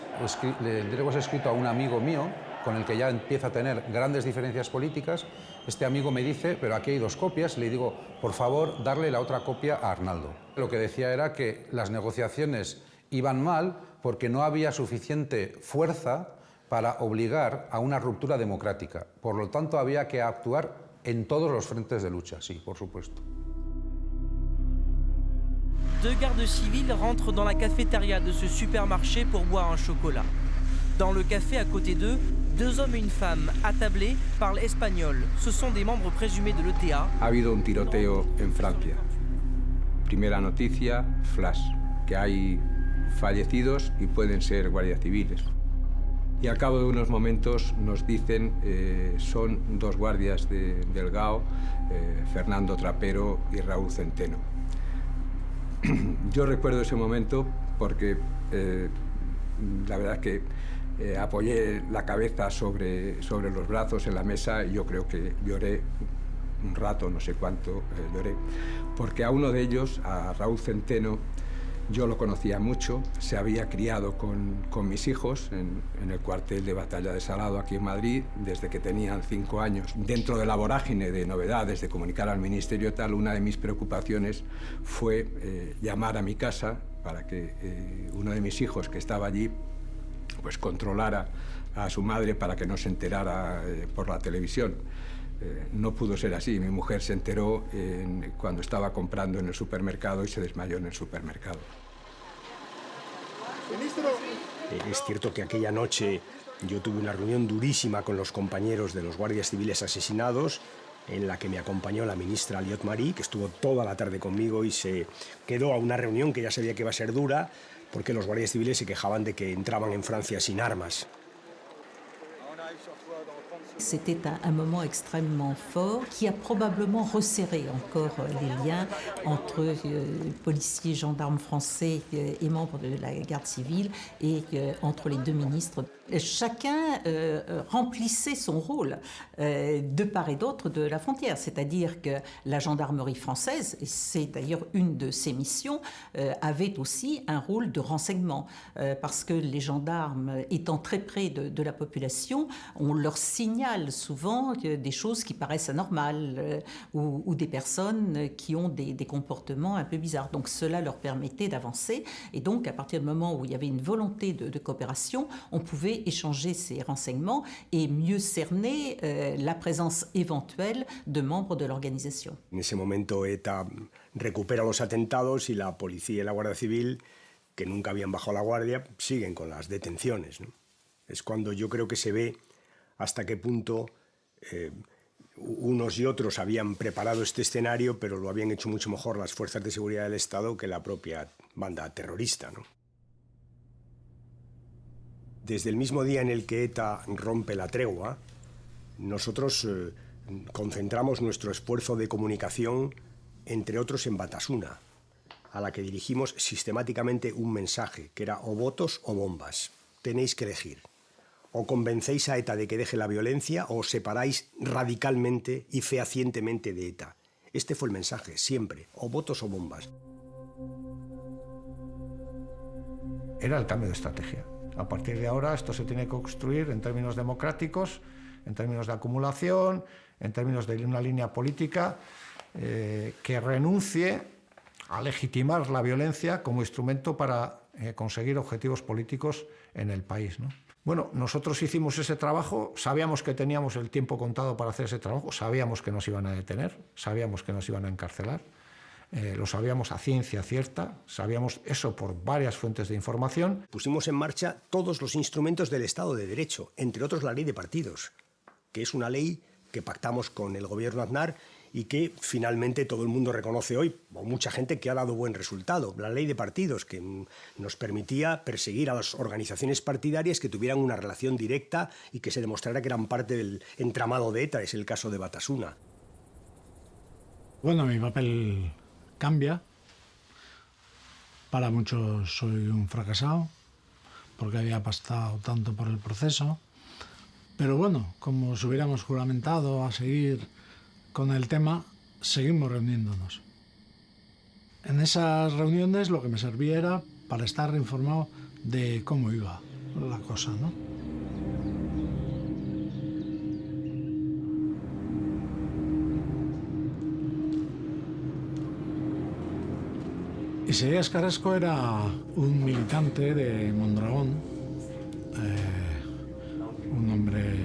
le entrego ese escrito a un amigo mío con el que ya empieza a tener grandes diferencias políticas. Este amigo me dice, pero aquí hay 2 copias, le digo, por favor, darle la otra copia a Arnaldo. Lo que decía era que las negociaciones iban mal porque no había suficiente fuerza para obligar a una ruptura democrática. Por lo tanto, había que actuar en todos los frentes de lucha, sí, por supuesto. 2 gardes civils rentrent dans la cafétéria de ce supermarché pour boire un chocolat. Dans le café à côté d'eux, 2 hommes et une femme attablés parlent espagnol. Ce sont des membres présumés de l'ETA. Ha habido un tiroteo en Francia. Primera noticia, flash, que hay fallecidos y pueden ser guardias civiles. Y al cabo de unos momentos nos dicen, son 2 guardias del GAO, Fernando Trapero y Raúl Centeno. Yo recuerdo ese momento porque la verdad es que apoyé la cabeza sobre los brazos en la mesa y yo creo que lloré un rato, no sé cuánto lloré, porque a uno de ellos, a Raúl Centeno, yo lo conocía mucho, se había criado con mis hijos en el cuartel de batalla de Salado aquí en Madrid desde que tenían 5 años. Dentro de la vorágine de novedades, de comunicar al ministerio tal, una de mis preocupaciones fue llamar a mi casa para que uno de mis hijos que estaba allí pues controlara a su madre para que no se enterara por la televisión. No pudo ser así. Mi mujer se enteró cuando estaba comprando en el supermercado y se desmayó en el supermercado. Es cierto que aquella noche yo tuve una reunión durísima con los compañeros de los guardias civiles asesinados, en la que me acompañó la ministra Aliot Marí, que estuvo toda la tarde conmigo y se quedó a una reunión que ya sabía que iba a ser dura, porque los guardias civiles se quejaban de que entraban en Francia sin armas. C'était un moment extrêmement fort qui a probablement resserré encore les liens entre policiers, gendarmes français et membres de la garde civile et entre les deux ministres. Chacun remplissait son rôle de part et d'autre de la frontière, c'est-à-dire que la gendarmerie française, et c'est d'ailleurs une de ses missions, avait aussi un rôle de renseignement, parce que les gendarmes, étant très près de la population, on leur signale souvent des choses qui paraissent anormales ou des personnes qui ont des comportements un peu bizarres. Donc cela leur permettait d'avancer, et donc à partir du moment où il y avait une volonté de coopération, on pouvait échanger ces renseignements et mieux cerner la présence éventuelle de membres de l'organisation. En ese momento ETA recupera los atentados y la policía y la Guardia Civil, que nunca habían bajado la guardia, siguen con las detenciones, ¿no? Es cuando yo creo que se ve hasta qué punto unos y otros habían preparado este escenario, pero lo habían hecho mucho mejor las fuerzas de seguridad del Estado que la propia banda terrorista, ¿no? Desde el mismo día en el que ETA rompe la tregua, nosotros concentramos nuestro esfuerzo de comunicación, entre otros en Batasuna, a la que dirigimos sistemáticamente un mensaje, que era o votos o bombas. Tenéis que elegir. O convencéis a ETA de que deje la violencia o os separáis radicalmente y fehacientemente de ETA. Este fue el mensaje, siempre, o votos o bombas. Era el cambio de estrategia. A partir de ahora esto se tiene que construir en términos democráticos, en términos de acumulación, en términos de una línea política que renuncie a legitimar la violencia como instrumento para conseguir objetivos políticos en el país, ¿no? Bueno, nosotros hicimos ese trabajo, sabíamos que teníamos el tiempo contado para hacer ese trabajo, sabíamos que nos iban a detener, sabíamos que nos iban a encarcelar, lo sabíamos a ciencia cierta, sabíamos eso por varias fuentes de información. Pusimos en marcha todos los instrumentos del Estado de Derecho, entre otros la ley de partidos, que es una ley que pactamos con el gobierno Aznar y que finalmente todo el mundo reconoce hoy, o mucha gente, que ha dado buen resultado. La ley de partidos, que nos permitía perseguir a las organizaciones partidarias que tuvieran una relación directa y que se demostrara que eran parte del entramado de ETA, es el caso de Batasuna. Bueno, mi papel cambia. Para muchos soy un fracasado, porque había pasado tanto por el proceso. Pero bueno, como si hubiéramos juramentado a seguir con el tema, seguimos reuniéndonos. En esas reuniones lo que me servía era para estar informado de cómo iba la cosa, ¿no? Isaías Carrasco era un militante de Mondragón, un hombre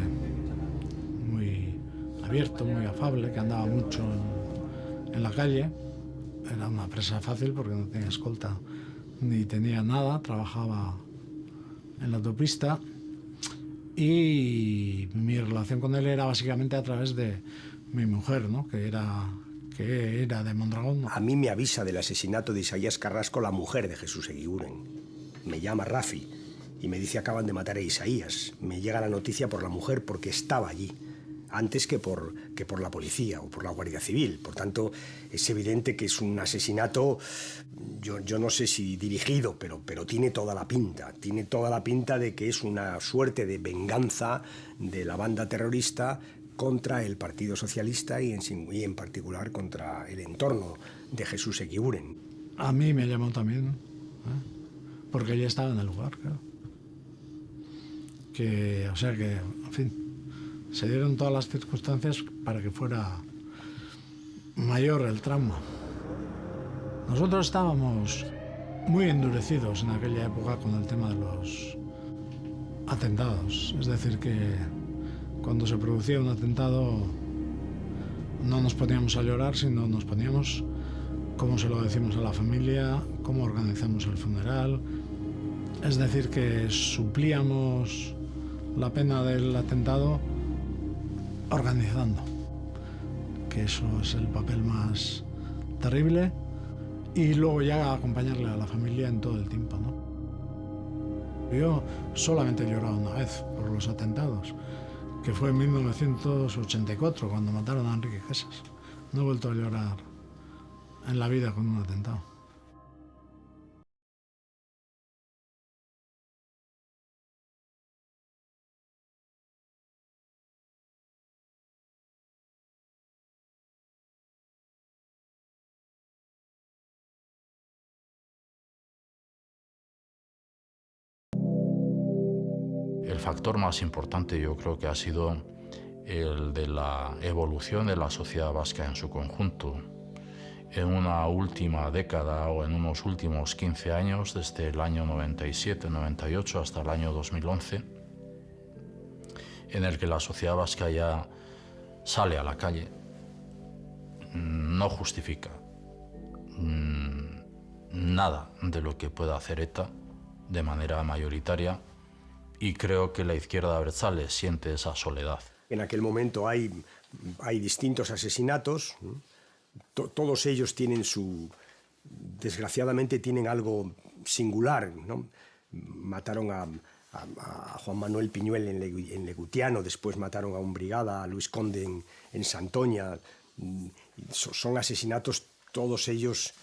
muy abierto, muy afable, que andaba mucho en la calle. Era una presa fácil porque no tenía escolta ni tenía nada, trabajaba en la autopista y mi relación con él era básicamente a través de mi mujer, ¿no? que era de Mondragón. A mí me avisa del asesinato de Isaías Carrasco la mujer de Jesús Eguiguren. Me llama Rafi y me dice: acaban de matar a Isaías. Me llega la noticia por la mujer porque estaba allí, antes que por la policía o por la Guardia Civil. Por tanto, es evidente que es un asesinato, yo no sé si dirigido, pero tiene toda la pinta. Tiene toda la pinta de que es una suerte de venganza de la banda terrorista contra el Partido Socialista y en particular contra el entorno de Jesús Eguiguren. A mí me llamó también, porque ella estaba en el lugar, claro. O sea que, en fin, se dieron todas las circunstancias para que fuera mayor el trauma. Nosotros estábamos muy endurecidos en aquella época con el tema de los atentados. Es decir, que cuando se producía un atentado no nos poníamos a llorar, sino nos poníamos, cómo se lo decimos a la familia, cómo organizamos el funeral, Es decir, que suplíamos la pena del atentado organizando, que eso es el papel más terrible, y luego ya acompañarle a la familia en todo el tiempo, ¿no? Yo solamente he llorado una vez por los atentados, que fue en 1984, cuando mataron a Enrique Gesas. No he vuelto a llorar en la vida con un atentado. El factor más importante yo creo que ha sido el de la evolución de la sociedad vasca en su conjunto. En una última década o en unos últimos 15 años, desde el año 97-98 hasta el año 2011, en el que la sociedad vasca ya sale a la calle, no justifica nada de lo que pueda hacer ETA de manera mayoritaria, y creo que la izquierda abertzale siente esa soledad. En aquel momento hay distintos asesinatos, todos ellos tienen desgraciadamente tienen algo singular, ¿no? Mataron a Juan Manuel Piñuel en Legutiano, después mataron a un brigada, a Luis Conde en Santoña. Son asesinatos, todos ellos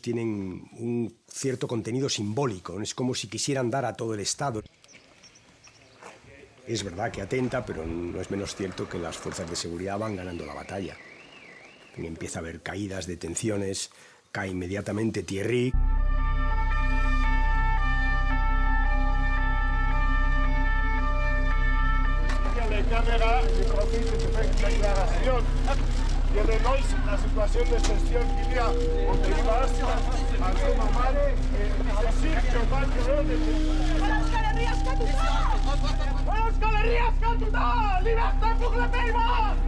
tienen un cierto contenido simbólico, ¿no? Es como si quisieran dar a todo el Estado. Es verdad que atenta, pero no es menos cierto que las fuerzas de seguridad van ganando la batalla. Empieza a haber caídas, detenciones, cae inmediatamente Thierry. Càmera i profit de fer declaracions i de nois la situació d'excepció que hi ha on hi vas a la seva mare necessita que ho van llorar Euskal Herriaz katuta! Euskal Herriaz katuta! Libertat pour le pays basc!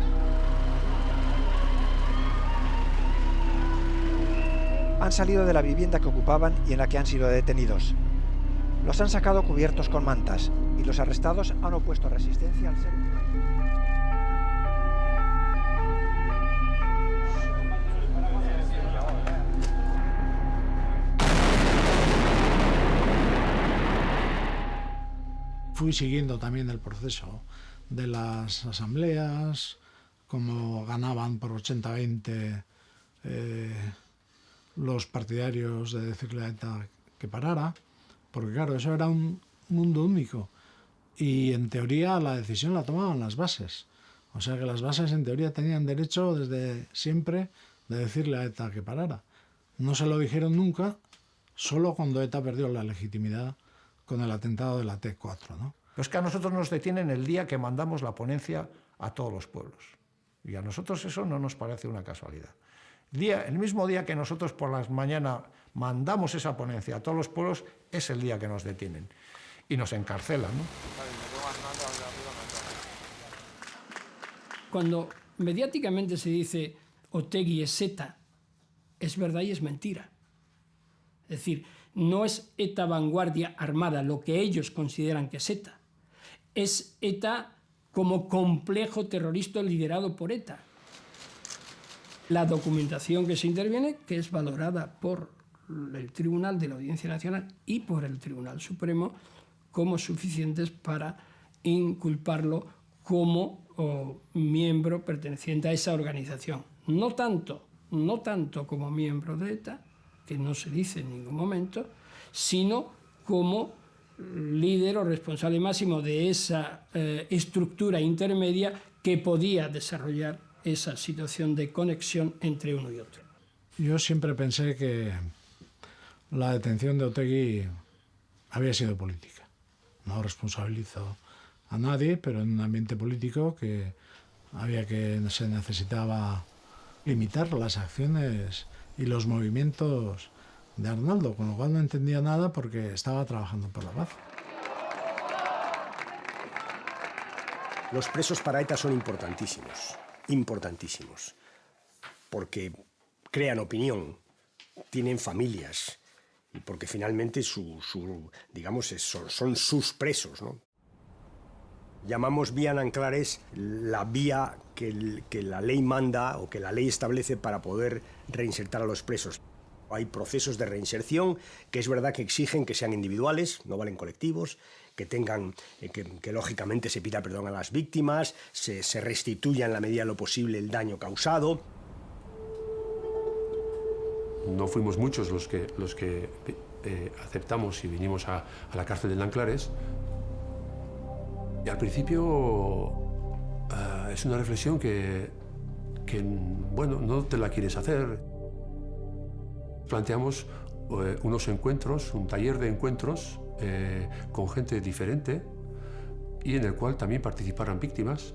Han salido de la vivienda que ocupaban y en la que han sido detenidos. Los han sacado cubiertos con mantas y los arrestados han opuesto resistencia al ser. Fui siguiendo también el proceso de las asambleas, cómo ganaban por 80-20 los partidarios de decirle a ETA que parara, porque claro, eso era un mundo único y en teoría la decisión la tomaban las bases. O sea que las bases en teoría tenían derecho desde siempre de decirle a ETA que parara. No se lo dijeron nunca, solo cuando ETA perdió la legitimidad con el atentado de la T4, ¿no? Pero es que a nosotros nos detienen el día que mandamos la ponencia a todos los pueblos. Y a nosotros eso no nos parece una casualidad. El mismo día que nosotros por las mañanas mandamos esa ponencia a todos los pueblos, es el día que nos detienen y nos encarcelan, ¿no? Cuando mediáticamente se dice Otegi es ETA, es verdad y es mentira. Es decir, no es ETA vanguardia armada, lo que ellos consideran que es ETA. Es ETA como complejo terrorista liderado por ETA. La documentación que se interviene, que es valorada por el Tribunal de la Audiencia Nacional y por el Tribunal Supremo como suficientes para inculparlo como miembro perteneciente a esa organización. No tanto como miembro de ETA, que no se dice en ningún momento, sino como líder o responsable máximo de esa estructura intermedia que podía desarrollar esa situación de conexión entre uno y otro. Yo siempre pensé que la detención de Otegi había sido política. No responsabilizo a nadie, pero en un ambiente político que se necesitaba limitar las acciones y los movimientos de Arnaldo, con lo cual no entendía nada porque estaba trabajando por la paz. Los presos para ETA son importantísimos, porque crean opinión, tienen familias porque finalmente digamos, son sus presos, ¿no? Llamamos vía Nanclares la vía que la ley manda o que la ley establece para poder reinsertar a los presos. Hay procesos de reinserción que es verdad que exigen que sean individuales, no valen colectivos, que tengan, que lógicamente se pida perdón a las víctimas, se restituya en la medida de lo posible el daño causado. No fuimos muchos los que aceptamos y vinimos a la cárcel de Nanclares. Y al principio es una reflexión que, bueno, no te la quieres hacer. Planteamos unos encuentros, un taller de encuentros con gente diferente y en el cual también participaran víctimas.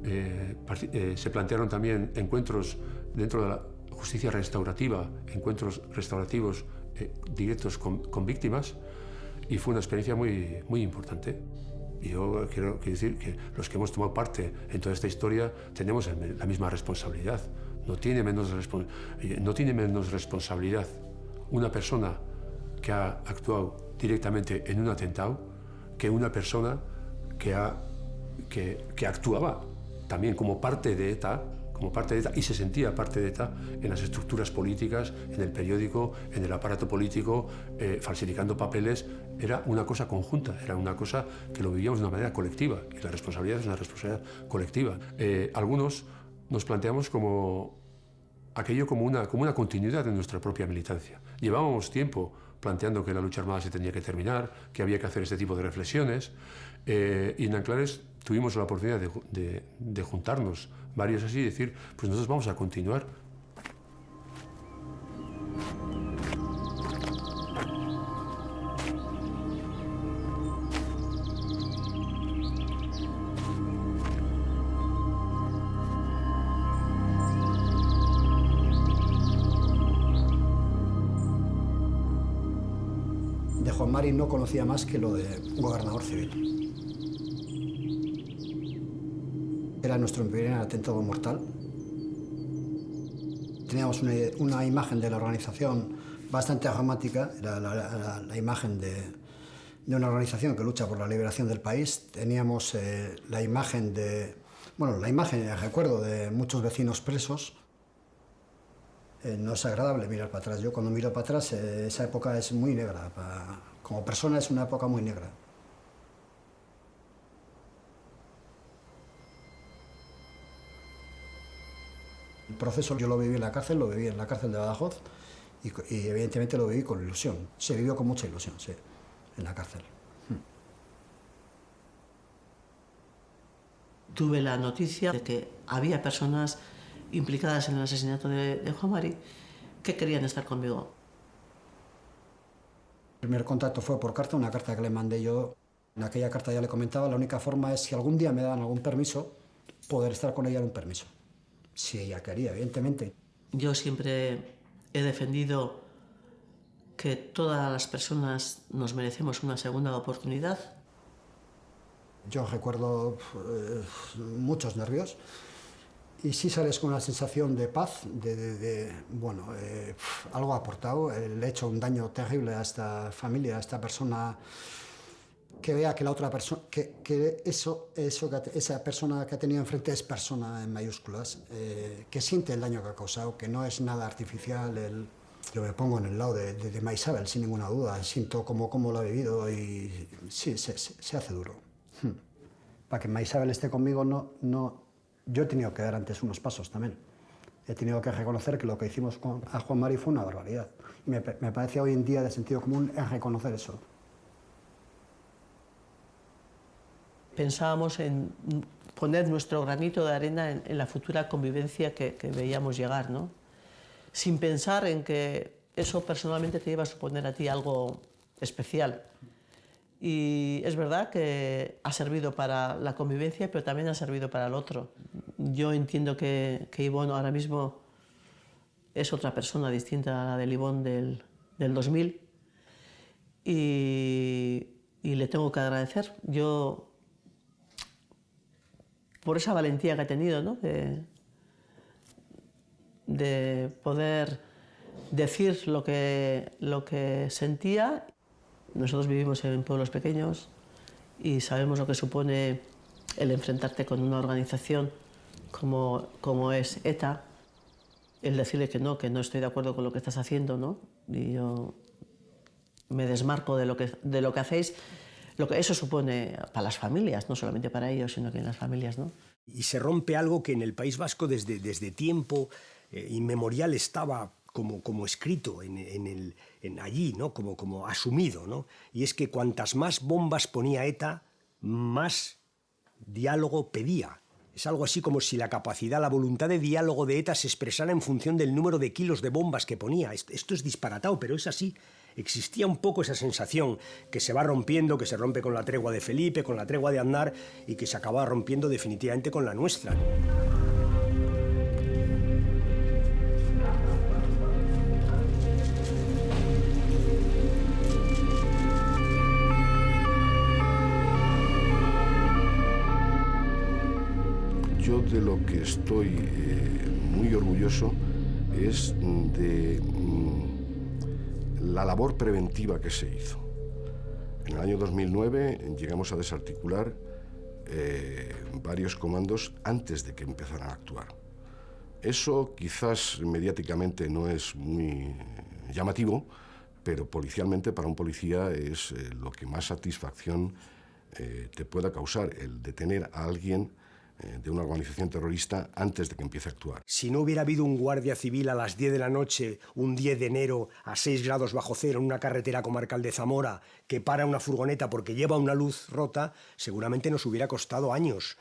Se plantearon también encuentros dentro de la justicia restaurativa, encuentros restaurativos directos con víctimas, y fue una experiencia muy importante. Y yo quiero decir que los que hemos tomado parte en toda esta historia tenemos la misma responsabilidad. No tiene menos responsabilidad una persona que ha actuado directamente en un atentado que una persona que actuaba también como parte de ETA y se sentía parte de ETA en las estructuras políticas, en el periódico, en el aparato político, falsificando papeles. Era una cosa conjunta, era una cosa que lo vivíamos de una manera colectiva, y la responsabilidad es una responsabilidad colectiva. Algunos nos planteamos aquello como una continuidad de nuestra propia militancia. Llevábamos tiempo planteando que la lucha armada se tenía que terminar, que había que hacer este tipo de reflexiones, y en Nanclares tuvimos la oportunidad de juntarnos varios así y decir, pues nosotros vamos a continuar. De Juan Mari no conocía más que lo de gobernador civil. Era nuestro primer atentado mortal. Teníamos una imagen de la organización bastante dramática, era la imagen de una organización que lucha por la liberación del país. Teníamos la imagen, el recuerdo de muchos vecinos presos. No es agradable mirar para atrás. Yo cuando miro para atrás, esa época es muy negra. Como persona es una época muy negra. El proceso yo lo viví en la cárcel, lo viví en la cárcel de Badajoz y evidentemente lo viví con ilusión. Se vivió con mucha ilusión, sí, en la cárcel. Tuve la noticia de que había personas implicadas en el asesinato de Juan Mari que querían estar conmigo. El primer contacto fue por carta, una carta que le mandé yo. En aquella carta ya le comentaba, la única forma es, si algún día me dan algún permiso, poder estar con ella en un permiso. Si ella quería, evidentemente. Yo siempre he defendido que todas las personas nos merecemos una segunda oportunidad. Yo recuerdo muchos nervios y sí sales con una sensación de paz, algo ha aportado, le he hecho un daño terrible a esta familia, a esta persona, que vea que la otra persona, esa persona que ha tenido enfrente es persona en mayúsculas, que siente el daño que ha causado, que no es nada artificial. Yo me pongo en el lado de Maisabel, sin ninguna duda, siento cómo lo ha vivido y sí, se hace duro. Para que Maisabel esté conmigo, yo he tenido que dar antes unos pasos también. He tenido que reconocer que lo que hicimos a Juan Mari fue una barbaridad. Y me parece hoy en día de sentido común reconocer eso. Pensábamos en poner nuestro granito de arena en la futura convivencia que veíamos llegar, ¿no? Sin pensar en que eso personalmente te iba a suponer a ti algo especial. Y es verdad que ha servido para la convivencia, pero también ha servido para el otro. Yo entiendo que Ivonne ahora mismo es otra persona distinta a la del Ivonne del 2000 y le tengo que agradecer. Yo, por esa valentía que ha tenido, ¿no? de poder decir lo que sentía. Nosotros vivimos en pueblos pequeños y sabemos lo que supone el enfrentarte con una organización como es ETA, el decirle que no estoy de acuerdo con lo que estás haciendo, ¿no? Y yo me desmarco de lo que hacéis, lo que eso supone para las familias, no solamente para ellos, sino que en las familias, ¿no? Y se rompe algo que en el País Vasco desde tiempo inmemorial estaba como escrito allí, ¿no? como asumido, ¿no? Y es que cuantas más bombas ponía ETA, más diálogo pedía. Es algo así como si la capacidad, la voluntad de diálogo de ETA se expresara en función del número de kilos de bombas que ponía. Esto es disparatado, pero es así. Existía un poco esa sensación que se va rompiendo, que se rompe con la tregua de Felipe, con la tregua de Aznar, y que se acaba rompiendo definitivamente con la nuestra. Yo de lo que estoy muy orgulloso es de la labor preventiva que se hizo. En el año 2009 llegamos a desarticular varios comandos antes de que empezaran a actuar. Eso quizás mediáticamente no es muy llamativo, pero policialmente para un policía es lo que más satisfacción te pueda causar, el detener a alguien de una organización terrorista antes de que empiece a actuar. Si no hubiera habido un guardia civil a las 10 de la noche, un 10 de enero, a 6 grados bajo cero, en una carretera comarcal de Zamora, que para una furgoneta porque lleva una luz rota, seguramente nos hubiera costado años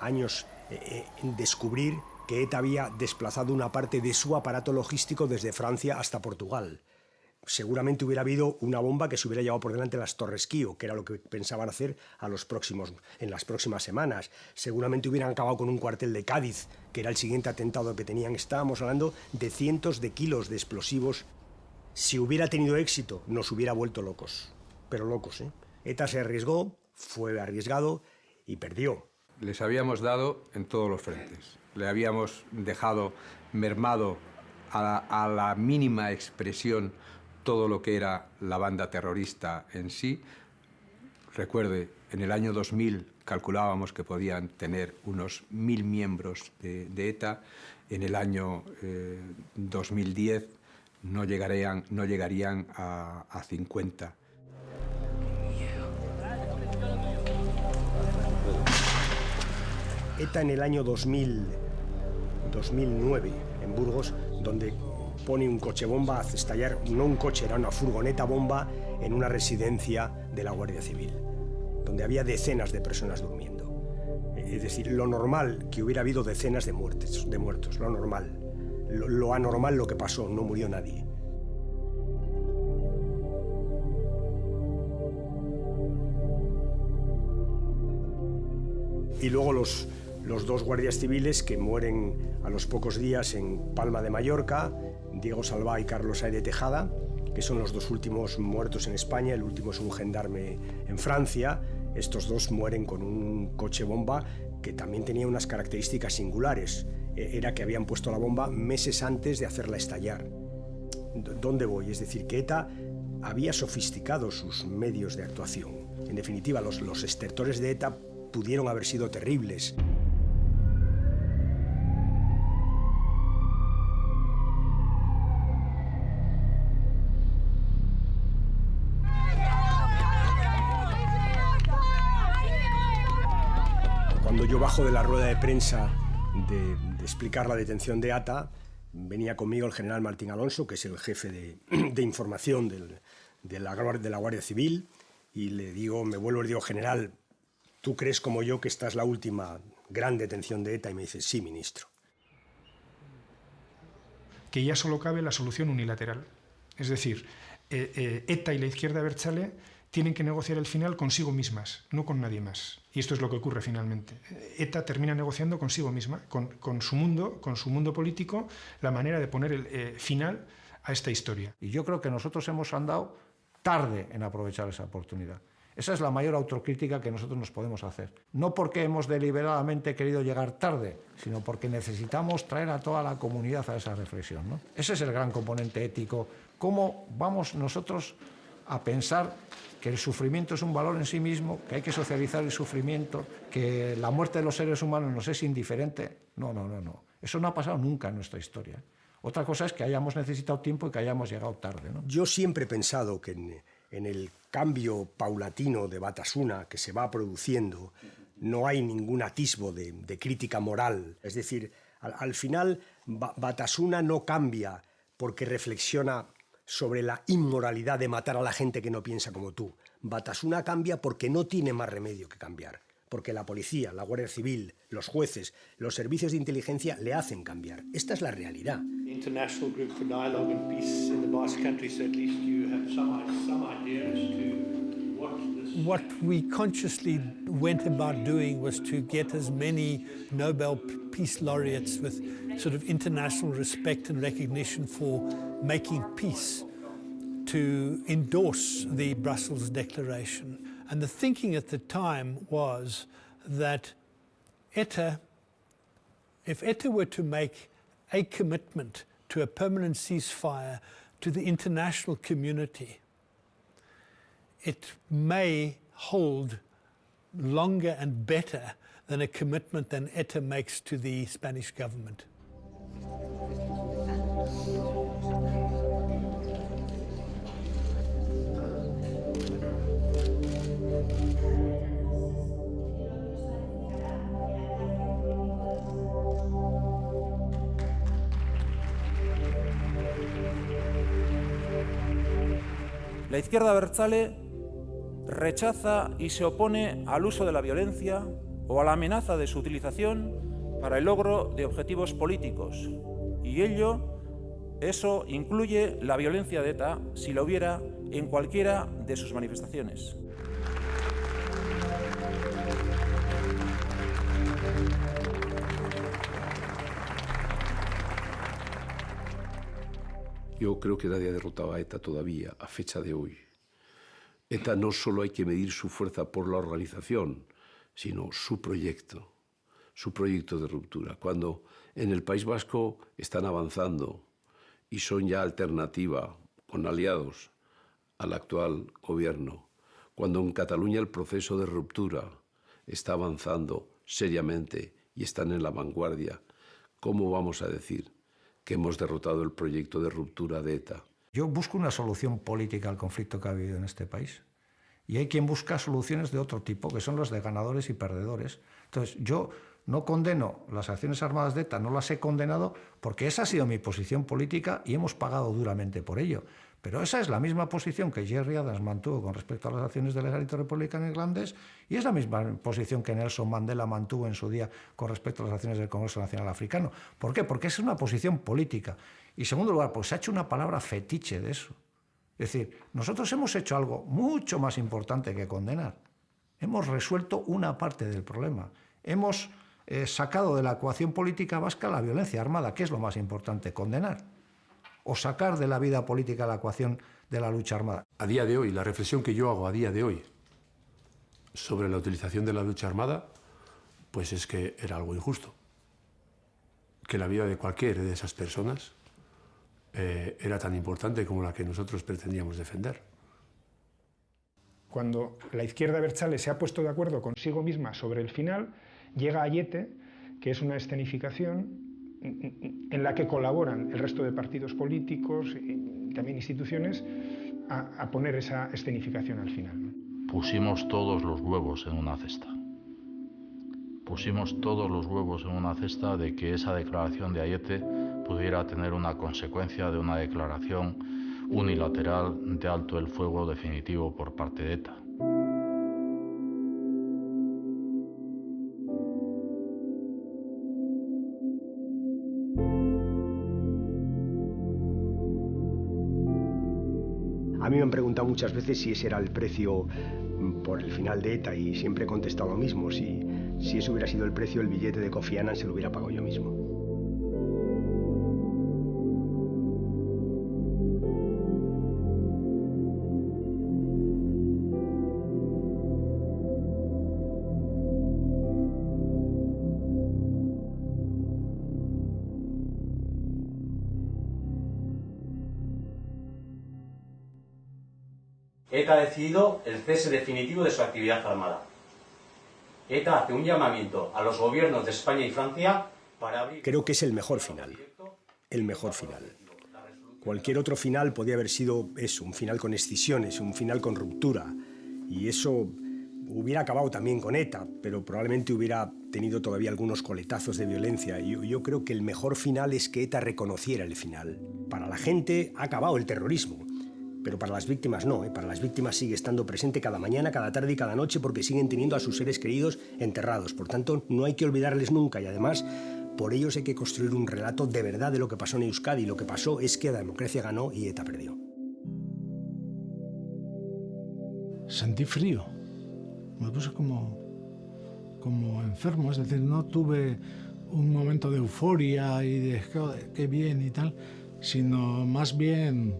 en descubrir que ETA había desplazado una parte de su aparato logístico desde Francia hasta Portugal. Seguramente hubiera habido una bomba que se hubiera llevado por delante las Torres Kio, que era lo que pensaban hacer en las próximas semanas. Seguramente hubieran acabado con un cuartel de Cádiz, que era el siguiente atentado que tenían. Estábamos hablando de cientos de kilos de explosivos. Si hubiera tenido éxito, nos hubiera vuelto locos. Pero locos, ¿eh? ETA se arriesgó, fue arriesgado y perdió. Les habíamos dado en todos los frentes. Le habíamos dejado mermado a la mínima expresión todo lo que era la banda terrorista en sí. Recuerde, en el año 2000 calculábamos que podían tener unos 1000 miembros de ETA. En el año 2010 no llegarían a 50. ETA en el año 2009, en Burgos, donde pone un coche bomba, hace estallar, no un coche, era una furgoneta bomba en una residencia de la Guardia Civil, donde había decenas de personas durmiendo. Es decir, lo normal, que hubiera habido decenas de muertos, lo normal. Lo anormal, lo que pasó, no murió nadie. Y luego los dos guardias civiles que mueren a los pocos días en Palma de Mallorca, Diego Salvá y Carlos Saez de Tejada, que son los dos últimos muertos en España. El último es un gendarme en Francia. Estos dos mueren con un coche bomba que también tenía unas características singulares. Era que habían puesto la bomba meses antes de hacerla estallar. ¿Dónde voy? Es decir, que ETA había sofisticado sus medios de actuación. En definitiva, los estertores de ETA pudieron haber sido terribles. Cuando yo bajo de la rueda de prensa de explicar la detención de ETA, venía conmigo el general Martín Alonso, que es el jefe de información de la Guardia Civil, y me vuelvo y le digo, general, ¿tú crees como yo que esta es la última gran detención de ETA? Y me dice, sí, ministro. Que ya solo cabe la solución unilateral. Es decir, ETA y la izquierda abertzale tienen que negociar el final consigo mismas, no con nadie más. Y esto es lo que ocurre finalmente. ETA termina negociando consigo misma, con su mundo político, la manera de poner el final a esta historia. Y yo creo que nosotros hemos andado tarde en aprovechar esa oportunidad. Esa es la mayor autocrítica que nosotros nos podemos hacer. No porque hemos deliberadamente querido llegar tarde, sino porque necesitamos traer a toda la comunidad a esa reflexión, ¿no? Ese es el gran componente ético. ¿Cómo vamos nosotros a pensar que el sufrimiento es un valor en sí mismo, que hay que socializar el sufrimiento, que la muerte de los seres humanos nos es indiferente? No. Eso no ha pasado nunca en nuestra historia. Otra cosa es que hayamos necesitado tiempo y que hayamos llegado tarde, ¿no? Yo siempre he pensado que en el cambio paulatino de Batasuna que se va produciendo no hay ningún atisbo de crítica moral. Es decir, al final Batasuna no cambia porque reflexiona sobre la inmoralidad de matar a la gente que no piensa como tú. Batasuna cambia porque no tiene más remedio que cambiar. Porque la policía, la Guardia Civil, los jueces, los servicios de inteligencia le hacen cambiar. Esta es la realidad. International Group for Dialogue and Peace in the Basque Country, so at least you have some idea as to what this... What we consciously went about doing was to get as many Nobel Peace Laureates with sort of international respect and recognition for making peace to endorse the Brussels Declaration. And the thinking at the time was that ETA, if ETA were to make a commitment to a permanent ceasefire to the international community, it may hold longer and better than a commitment than ETA makes to the Spanish government. La izquierda abertzale rechaza y se opone al uso de la violencia o a la amenaza de su utilización para el logro de objetivos políticos. Y eso incluye la violencia de ETA, si la hubiera, en cualquiera de sus manifestaciones. Yo creo que nadie ha derrotado a ETA todavía, a fecha de hoy. ETA no solo hay que medir su fuerza por la organización, sino su proyecto de ruptura. Cuando en el País Vasco están avanzando y son ya alternativa, con aliados, al actual gobierno, cuando en Cataluña el proceso de ruptura está avanzando seriamente y están en la vanguardia, ¿cómo vamos a decir que hemos derrotado el proyecto de ruptura de ETA? Yo busco una solución política al conflicto que ha habido en este país. Y hay quien busca soluciones de otro tipo, que son las de ganadores y perdedores. Entonces, yo no condeno las acciones armadas de ETA, no las he condenado porque esa ha sido mi posición política y hemos pagado duramente por ello. Pero esa es la misma posición que Gerry Adams mantuvo con respecto a las acciones del ejército republicano irlandés y es la misma posición que Nelson Mandela mantuvo en su día con respecto a las acciones del Congreso Nacional Africano. ¿Por qué? Porque es una posición política. Y en segundo lugar, pues se ha hecho una palabra fetiche de eso. Es decir, nosotros hemos hecho algo mucho más importante que condenar. Hemos resuelto una parte del problema. Hemos sacado de la ecuación política vasca la violencia armada, que es lo más importante, condenar. O sacar de la vida política la ecuación de la lucha armada. A día de hoy, la reflexión que yo hago a día de hoy sobre la utilización de la lucha armada, pues es que era algo injusto. Que la vida de cualquiera de esas personas era tan importante como la que nosotros pretendíamos defender. Cuando la izquierda abertzale se ha puesto de acuerdo consigo misma sobre el final, llega Aiete, que es una escenificación en la que colaboran el resto de partidos políticos y también instituciones a poner esa escenificación al final. Pusimos todos los huevos en una cesta. Pusimos todos los huevos en una cesta de que esa declaración de Aiete pudiera tener una consecuencia de una declaración unilateral de alto el fuego definitivo por parte de ETA. A mí me han preguntado muchas veces si ese era el precio por el final de ETA y siempre he contestado lo mismo. Si ese hubiera sido el precio, el billete de Kofi Annan se lo hubiera pagado yo mismo. ETA ha decidido el cese definitivo de su actividad armada. ETA hace un llamamiento a los gobiernos de España y Francia para abrir... Creo que es el mejor final. El mejor final. Cualquier otro final podía haber sido eso, un final con escisiones, un final con ruptura. Y eso hubiera acabado también con ETA, pero probablemente hubiera tenido todavía algunos coletazos de violencia. Yo creo que el mejor final es que ETA reconociera el final. Para la gente ha acabado el terrorismo, pero para las víctimas no. Para las víctimas sigue estando presente cada mañana, cada tarde y cada noche porque siguen teniendo a sus seres queridos enterrados. Por tanto, no hay que olvidarles nunca y además por ellos hay que construir un relato de verdad de lo que pasó en Euskadi. Lo que pasó es que la democracia ganó y ETA perdió. Sentí frío. Me puse como enfermo, es decir, no tuve un momento de euforia y de qué bien y tal, sino más bien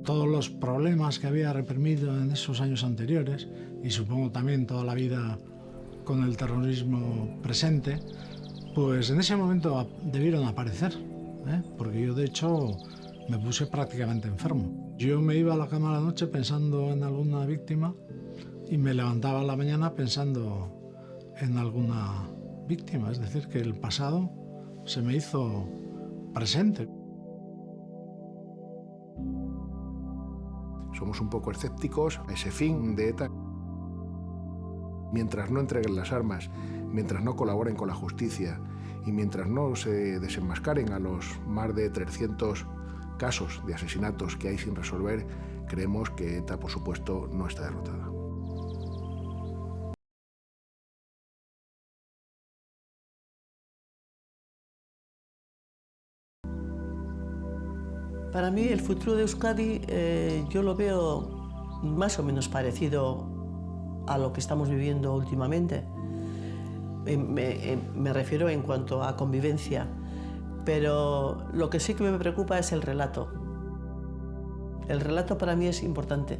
todos los problemas que había reprimido en esos años anteriores y supongo también toda la vida con el terrorismo presente, pues en ese momento debieron aparecer, porque yo de hecho me puse prácticamente enfermo. Yo me iba a la cama a la noche pensando en alguna víctima y me levantaba a la mañana pensando en alguna víctima, es decir, que el pasado se me hizo presente. Somos un poco escépticos a ese fin de ETA. Mientras no entreguen las armas, mientras no colaboren con la justicia y mientras no se desenmascaren a los más de 300 casos de asesinatos que hay sin resolver, creemos que ETA, por supuesto, no está derrotada. Para mí el futuro de Euskadi yo lo veo más o menos parecido a lo que estamos viviendo últimamente. Me refiero en cuanto a convivencia, pero lo que sí que me preocupa es el relato. El relato para mí es importante.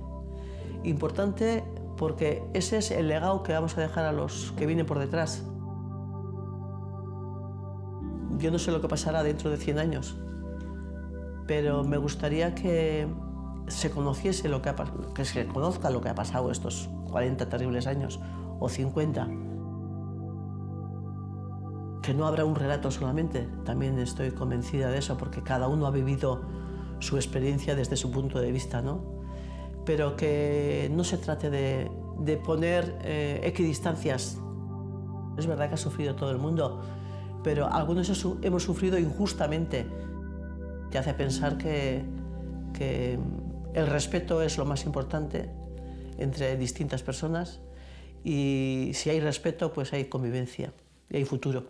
Importante porque ese es el legado que vamos a dejar a los que vienen por detrás. Yo no sé lo que pasará dentro de 100 años. Pero me gustaría que se conociese que se conozca lo que ha pasado estos 40 terribles años, o 50. Que no habrá un relato solamente, también estoy convencida de eso, porque cada uno ha vivido su experiencia desde su punto de vista, ¿no? Pero que no se trate de poner equidistancias. Es verdad que ha sufrido todo el mundo, pero algunos hemos sufrido injustamente. Te hace pensar que el respeto es lo más importante entre distintas personas y si hay respeto, pues hay convivencia y hay futuro.